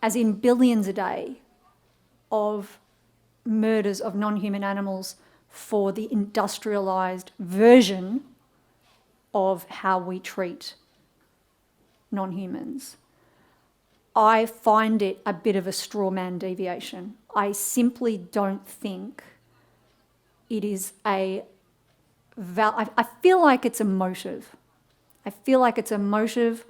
as in billions a day, of murders of non-human animals for the industrialized version of how we treat non-humans. I find it a bit of a straw man deviation. I simply don't think it is I feel like it's a motive. I feel like it's a motive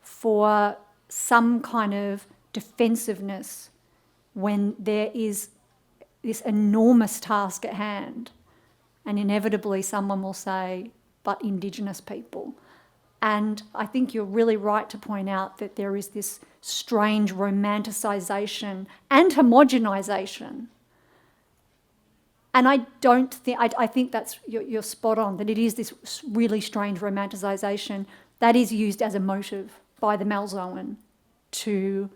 for some kind of defensiveness when there is this enormous task at hand, and inevitably someone will say, but Indigenous people. And I think you're really right to point out that there is this strange romanticisation and homogenisation. And I don't think, I think that's, you're spot on, that it is this really strange romanticisation that is used as a motive by the Malzoan to,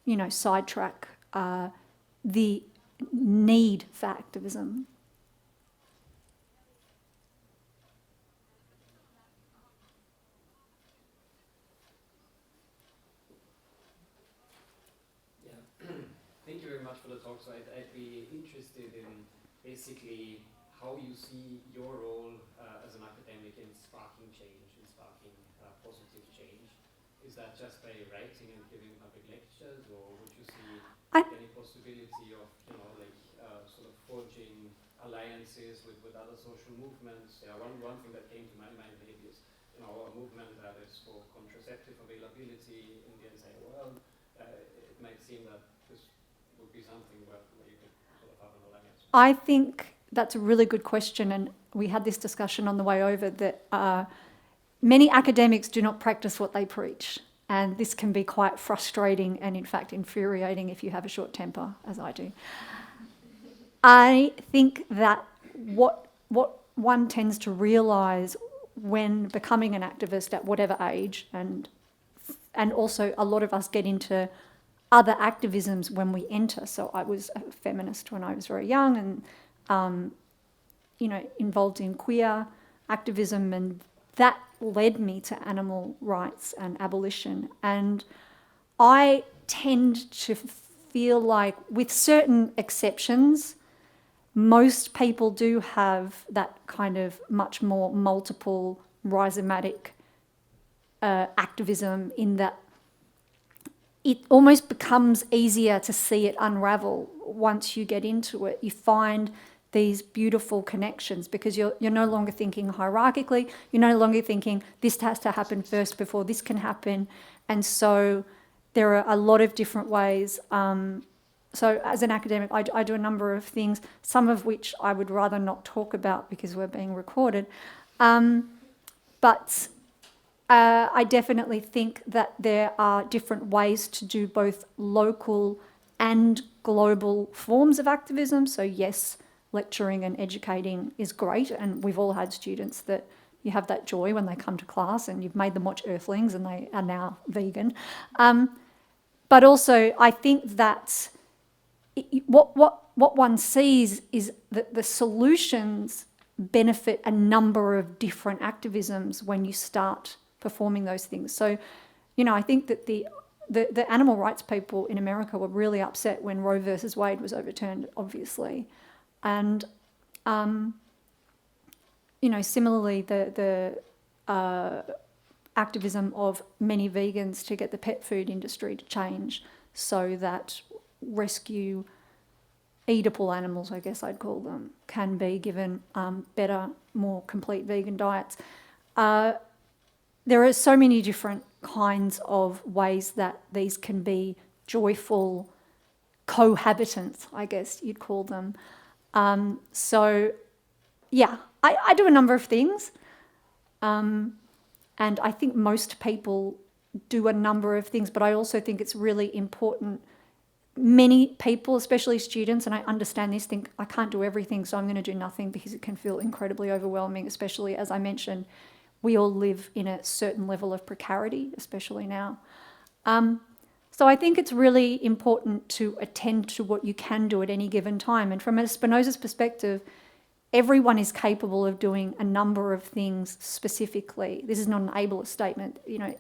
you know, sidetrack the need for activism. Thank you very much for the talk. So I'd be interested in basically how you see your role as an academic in sparking change, in sparking positive change. Is that just by writing and giving public lectures, or would you see any possibility of, you know, like sort of forging alliances with other social movements? One thing that came to my mind maybe is, you know, a movement that is for contraceptive availability in the entire world. It might seem that this would be something where you could sort of have an alliance. I think that's a really good question, and we had this discussion on the way over that many academics do not practice what they preach, and this can be quite frustrating and in fact infuriating if you have a short temper, as I do. I think that what one tends to realise when becoming an activist at whatever age, and also a lot of us get into other activisms when we enter. So I was a feminist when I was very young, and you know, involved in queer activism, and that led me to animal rights and abolition. And I tend to feel like, with certain exceptions, most people do have that kind of much more multiple rhizomatic activism, in that it almost becomes easier to see it unravel once you get into it. You find these beautiful connections because you're no longer thinking hierarchically, you're no longer thinking this has to happen first before this can happen. And so there are a lot of different ways. So as an academic, I do a number of things, some of which I would rather not talk about because we're being recorded. But I definitely think that there are different ways to do both local and global forms of activism. So yes, lecturing and educating is great, and we've all had students that you have that joy when they come to class and you've made them watch Earthlings and they are now vegan. But also I think that what one sees is that the solutions benefit a number of different activisms when you start performing those things. So, you know, I think that the animal rights people in America were really upset when Roe versus Wade was overturned, obviously. And, you know, similarly, the activism of many vegans to get the pet food industry to change so that rescue eatable animals, I guess I'd call them, can be given better, more complete vegan diets. There are so many different kinds of ways that these can be joyful cohabitants, I guess you'd call them. So, yeah, I do a number of things. And I think most people do a number of things, but I also think it's really important. Many people, especially students, and I understand this, think I can't do everything, so I'm going to do nothing, because it can feel incredibly overwhelming, especially, as I mentioned, we all live in a certain level of precarity, especially now. So I think it's really important to attend to what you can do at any given time. And from a Spinoza's perspective, everyone is capable of doing a number of things specifically. This is not an ableist statement, you know,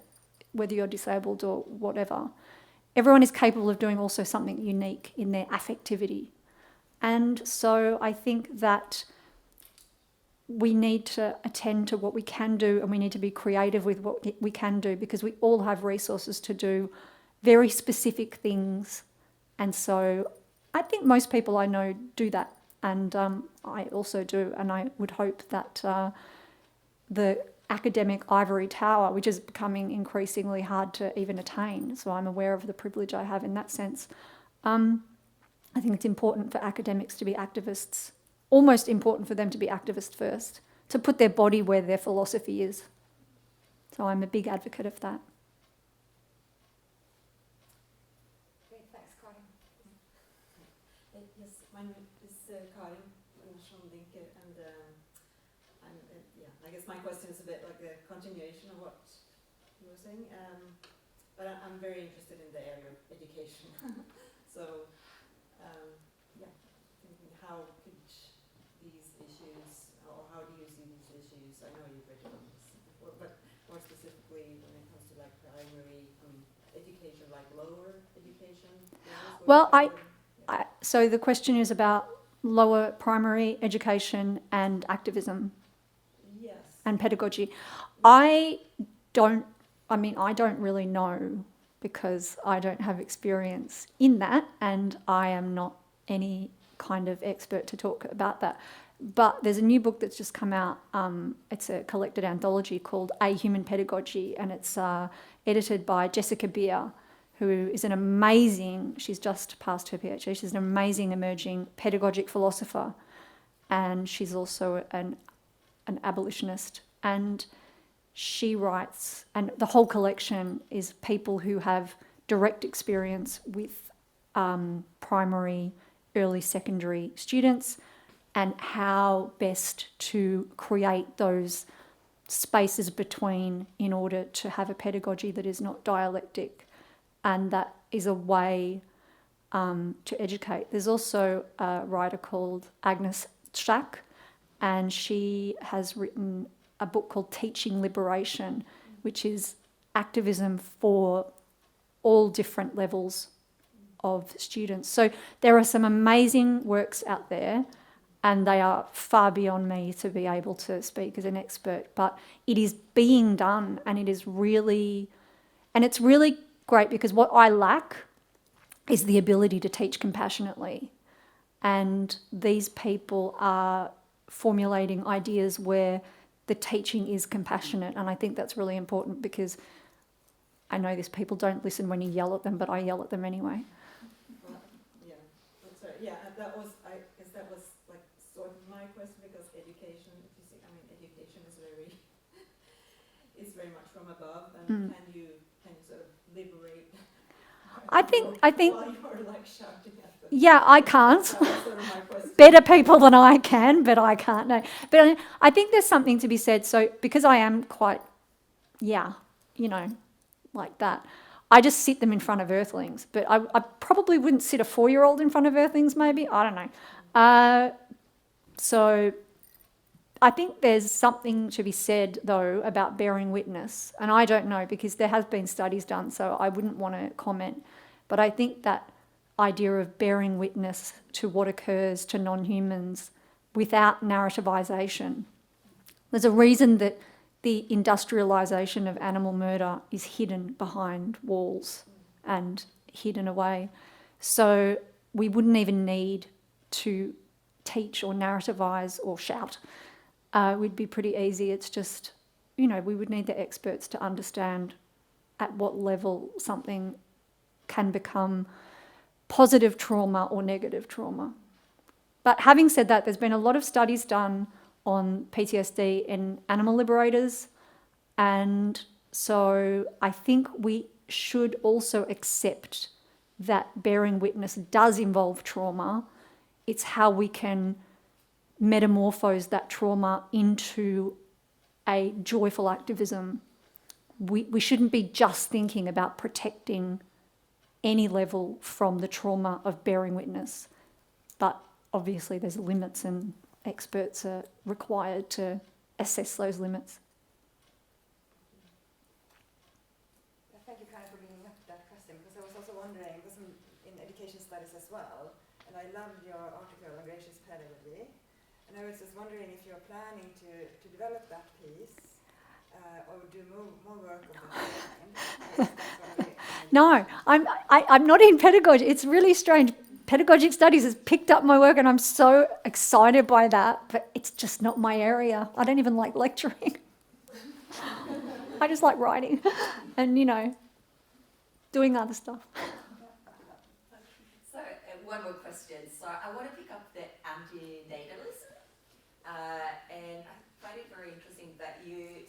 whether you're disabled or whatever. Everyone is capable of doing also something unique in their affectivity. And so I think that we need to attend to what we can do, and we need to be creative with what we can do, because we all have resources to do very specific things. And so I think most people I know do that, and I also do, and I would hope that the academic ivory tower, which is becoming increasingly hard to even attain, so I'm aware of the privilege I have in that sense, I think it's important for academics to be activists, almost important for them to be activists first, to put their body where their philosophy is. So I'm a big advocate of that. Great, thanks, Karin. Yes, my name is Karin from Linke, and I guess my question is a bit like a continuation of what you were saying, but I'm very interested in the area of education. So, thinking how could these issues, or how do you see these issues? I know you've written on this before, but more specifically when it comes to like primary, education, like lower education. Well, so the question is about lower primary education and activism. Yes. And pedagogy. I don't really know, because I don't have experience in that, and I am not any kind of expert to talk about that. But there's a new book that's just come out. It's a collected anthology called Ahuman Pedagogy, and it's edited by Jessica Beer, who is an amazing, she's just passed her PhD, she's an amazing emerging pedagogic philosopher, and she's also an abolitionist. And she writes, and the whole collection is people who have direct experience with primary, early secondary students, and how best to create those spaces between in order to have a pedagogy that is not dialectic, and that is a way to educate. There's also a writer called Agnes Strack, and she has written a book called Teaching Liberation, which is activism for all different levels of students. So there are some amazing works out there, and they are far beyond me to be able to speak as an expert, but it is being done, and it's really great, because what I lack is the ability to teach compassionately. And these people are formulating ideas where the teaching is compassionate, and I think that's really important, because I know these people don't listen when you yell at them, but I yell at them anyway. That was like sort of my question, because education, education is very much from above, and can you sort of liberate? I think while you're like shouting at them. Yeah, I can't. That was sort of my question. Better people than I can, but I can't. No, but I think there's something to be said. So because I am quite, like that, I just sit them in front of earthlings. But I probably wouldn't sit a 4-year-old in front of earthlings. Maybe, I don't know. So I think there's something to be said though about bearing witness, and I don't know, because there has been studies done, so I wouldn't want to comment. But I think that idea of bearing witness to what occurs to non-humans without narrativization. There's a reason that the industrialization of animal murder is hidden behind walls and hidden away. So we wouldn't even need to teach or narrativize or shout. We'd be pretty easy. It's just, we would need the experts to understand at what level something can become positive trauma or negative trauma. But having said that, there's been a lot of studies done on PTSD in animal liberators, and so I think we should also accept that bearing witness does involve trauma. It's how we can metamorphose that trauma into a joyful activism. We shouldn't be just thinking about protecting any level from the trauma of bearing witness, but obviously there's limits, and experts are required to assess those limits. Thank you, Karen, for bringing up that question, because I was also wondering, because in education studies as well, and I loved your article on gracious pedagogy. And I was just wondering if you're planning to develop that piece or do more work of that kind. No, I'm not in pedagogy. It's really strange. Pedagogic studies has picked up my work and I'm so excited by that, but it's just not my area. I don't even like lecturing. I just like writing and, doing other stuff. So one more question. So I want to pick up the anti-natalism, and I find it very interesting that you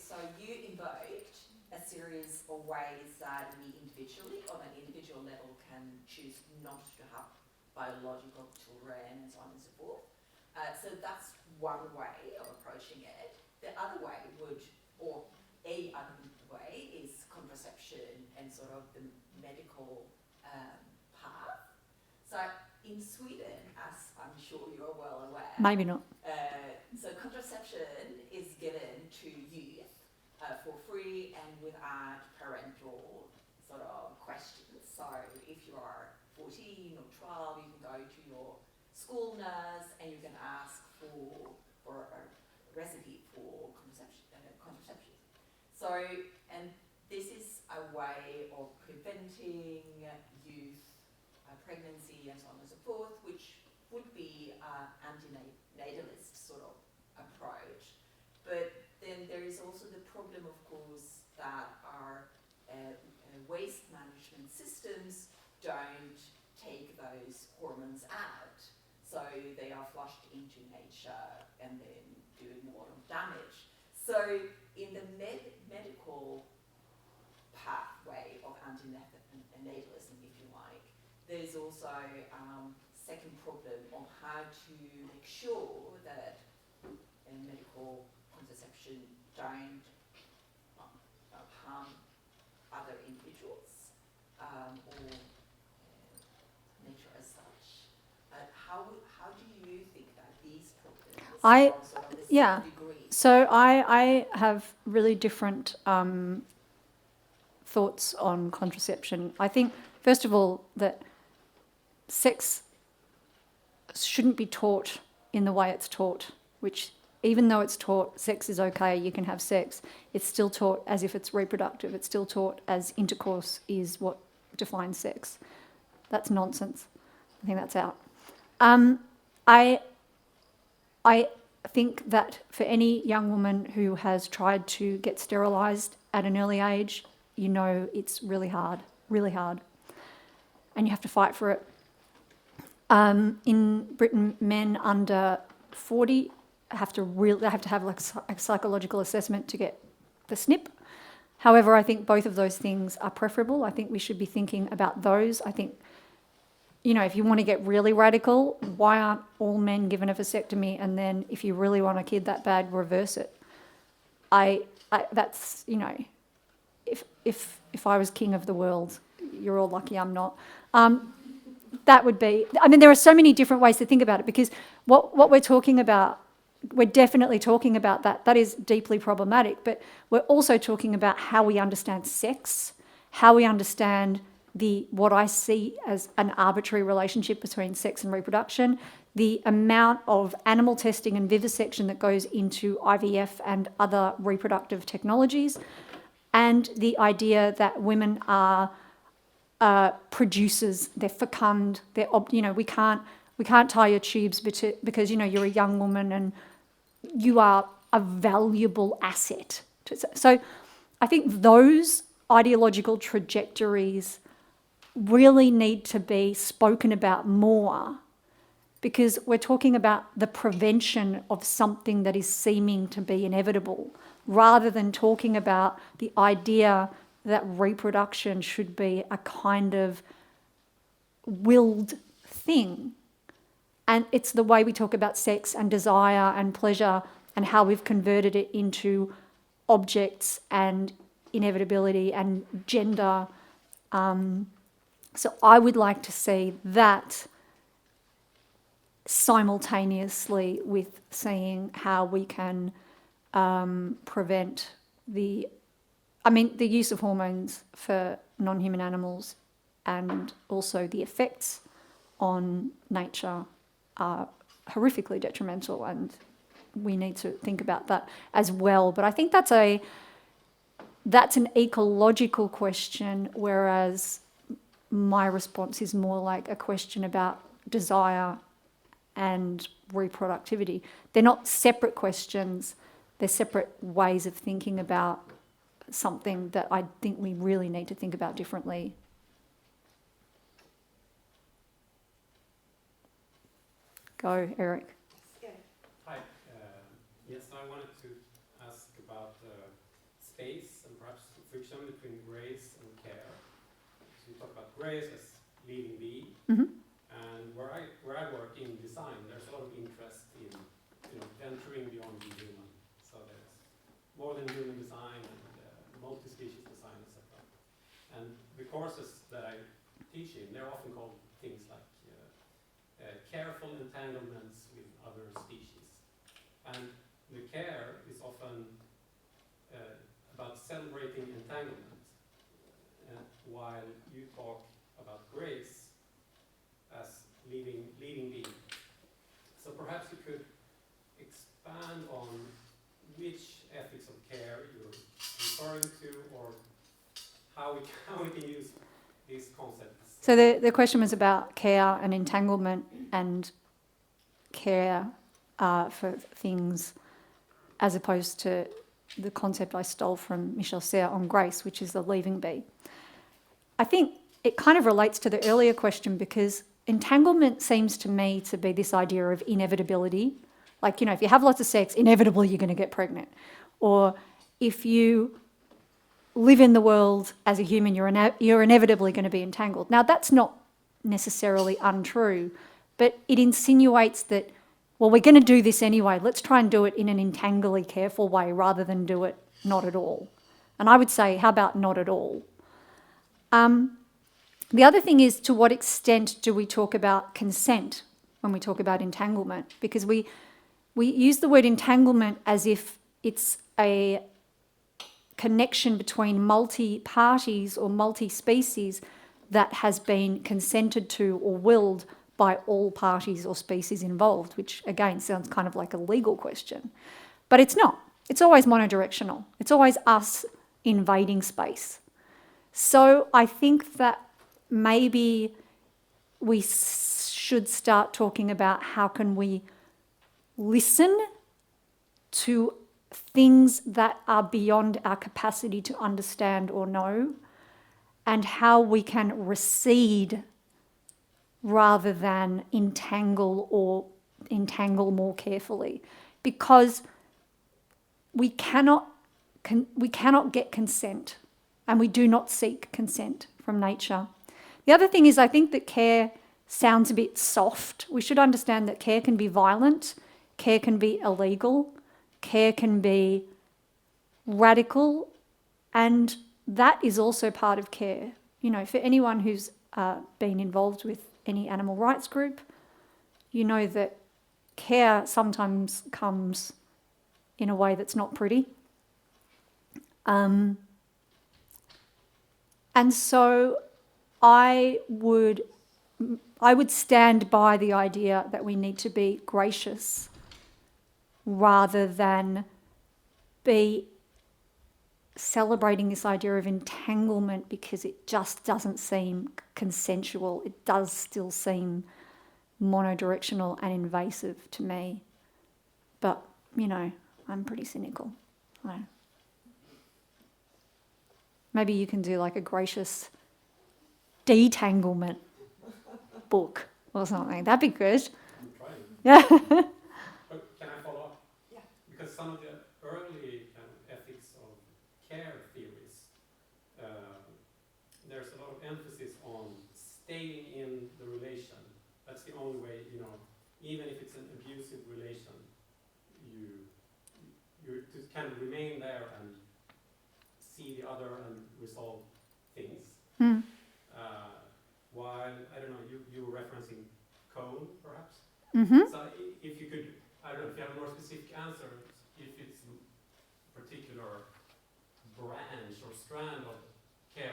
invoked a series of ways that we individually, on an individual level, can choose not to have biological children and so on and so forth. So that's one way of approaching it. The other way is contraception and sort of the medical path. So in Sweden, as I'm sure you're well aware, Maybe not. so contraception is given to youth for free and without parental sort of questions. So if you are 14 or 12, you can go to your school nurse and you can ask for a recipe for contraception. So, and this is a way of preventing youth pregnancy and so on and so forth, which would be an anti-natalist sort of approach. But then there is also the problem, of course, that our waste management systems don't take those hormones out. So they are flushed into nature and then doing a lot of damage. So in the medical pathway of anti-natalism, if you like, there's also second problem on how to make sure that medical contraception don't harm other individuals or nature as such. How do you think that these problems sort of the same degree? So I have really different thoughts on contraception. I think, first of all, that sex shouldn't be taught in the way it's taught, which even though it's taught sex is okay, you can have sex, it's still taught as if it's reproductive. It's still taught as intercourse is what defines sex. That's nonsense. I think that's out. I think that for any young woman who has tried to get sterilised at an early age, it's really hard, and you have to fight for it. In Britain, men under 40 have to have like a psychological assessment to get the snip. However, I think both of those things are preferable. I think we should be thinking about those. I think, if you want to get really radical, why aren't all men given a vasectomy, and then if you really want a kid that bad, reverse it? That's, if I was king of the world, you're all lucky I'm not. That would be, there are so many different ways to think about it, because what we're talking about, we're definitely talking about that. That is deeply problematic, but we're also talking about how we understand sex, how we understand what I see as an arbitrary relationship between sex and reproduction, the amount of animal testing and vivisection that goes into IVF and other reproductive technologies, and the idea that women are producers, they're fecund, we can't tie your tubes because you're a young woman and you are a valuable asset. So I think those ideological trajectories really need to be spoken about more, because we're talking about the prevention of something that is seeming to be inevitable, rather than talking about the idea that reproduction should be a kind of willed thing. And it's the way we talk about sex and desire and pleasure and how we've converted it into objects and inevitability and gender. So I would like to see that simultaneously with seeing how we can prevent the use of hormones for non-human animals, and also the effects on nature are horrifically detrimental, and we need to think about that as well. But I think that's an ecological question, whereas my response is more like a question about desire and reproductivity. They're not separate questions, they're separate ways of thinking about something that I think we really need to think about differently. Go, Eric. Hi. Yes, I wanted to ask about space and perhaps friction between grace and care. So you talk about grace as leaving be, and where I work in design, there's a lot of interest in venturing beyond the human. So there's more than human design and multi-species design, etc. And the courses that I teach in, they're often called things like careful entanglements with other species. And the care is often about celebrating entanglement, while you talk about grace as leading being. So perhaps you could expand on which ethics of care you're referring to, or how we can use these concepts. So the question was about care and entanglement and care for things, as opposed to the concept I stole from Michel Serres on grace, which is the leaving be. I think it kind of relates to the earlier question, because entanglement seems to me to be this idea of inevitability. Like, if you have lots of sex, inevitably you're going to get pregnant. Or if you live in the world as a human, you're inevitably going to be entangled. Now, that's not necessarily untrue, but it insinuates that, well, we're going to do this anyway. Let's try and do it in an entangly, careful way rather than do it not at all. And I would say, how about not at all? The other thing is, to what extent do we talk about consent when we talk about entanglement? Because we use the word entanglement as if it's a connection between multi-parties or multi-species that has been consented to or willed by all parties or species involved, which again sounds kind of like a legal question. But it's not. It's always monodirectional. It's always us invading space. So I think that maybe we should start talking about how can we listen to things that are beyond our capacity to understand or know, and how we can recede rather than entangle more carefully. Because we cannot get consent, and we do not seek consent from nature. The other thing is, I think that care sounds a bit soft. We should understand that care can be violent, care can be illegal, care can be radical, and that is also part of care. For anyone who's been involved with any animal rights group, you know that care sometimes comes in a way that's not pretty. And so I would stand by the idea that we need to be gracious rather than be celebrating this idea of entanglement, because it just doesn't seem consensual. It does still seem monodirectional and invasive to me. But, I'm pretty cynical. Maybe you can do like a gracious detanglement book or something. That'd be good. I'm trying. Yeah. But can I follow up? Yeah. Because some of the early kind of ethics of care theories, there's a lot of emphasis on staying in the relation. That's the only way, even if it's an abusive relation, you're to kind of remain there and see the other and resolve things. While, I don't know, you were referencing Cone, perhaps? Mm-hmm. So if you could, I don't know if you have a more specific answer, if it's a particular branch or strand of care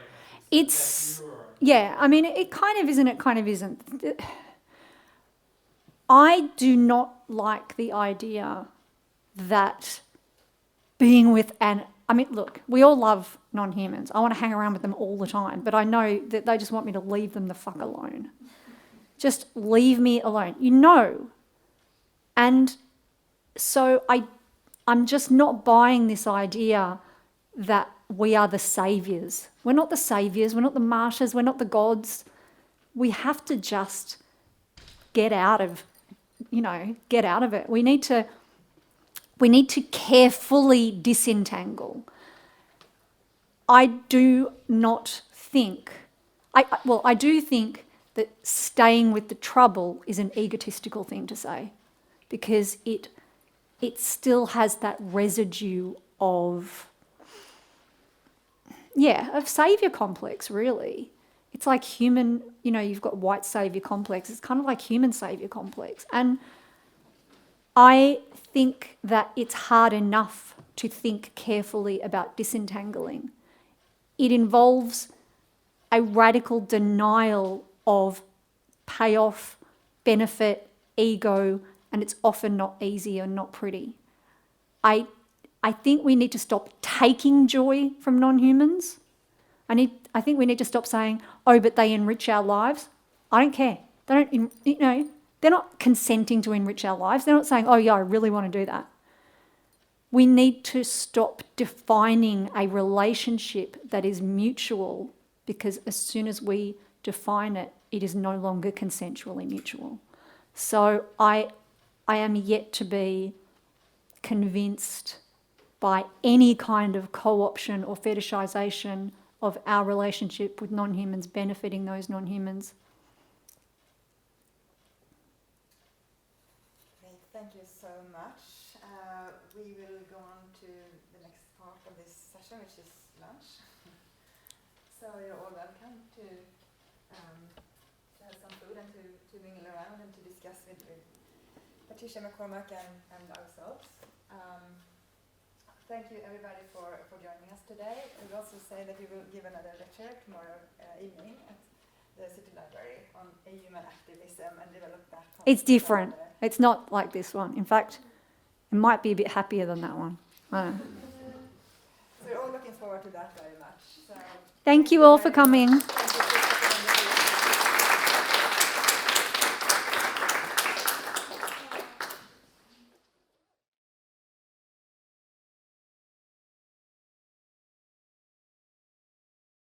ethics. Yeah, I mean, it kind of is and it kind of isn't. I do not like the idea that being with look, we all love non-humans. I want to hang around with them all the time, but I know that they just want me to leave them the fuck alone. Just leave me alone, And so I'm just not buying this idea that we are the saviours. We're not the saviours, we're not the martyrs, we're not the gods. We have to just get out of it. We need to carefully disentangle. I do think that staying with the trouble is an egotistical thing to say, because it still has that residue of saviour complex, really. It's like human, you've got white saviour complex. It's kind of like human saviour complex. And I think that it's hard enough to think carefully about disentangling. It involves a radical denial of payoff, benefit, ego, and it's often not easy and not pretty. I think we need to stop taking joy from non-humans. I think we need to stop saying, oh, but they enrich our lives. I don't care. They don't, they're not consenting to enrich our lives. They're not saying, oh yeah, I really want to do that. We need to stop defining a relationship that is mutual, because as soon as we define it, it is no longer consensually mutual. So I am yet to be convinced by any kind of co-option or fetishization of our relationship with non-humans benefiting those non-humans. Great, thank you so much. We will go on to the next part of this session, which is lunch. So you're all welcome to have some food and to mingle around and to discuss with Patricia MacCormack and ourselves. Thank you everybody for joining us today. We'll also say that we will give another lecture tomorrow evening at the City Library on Ahuman activism and develop that. It's different. It's not like this one. In fact, it might be a bit happier than that one. I don't know. So we're all looking forward to that very much. So thank you all for coming. Thank you.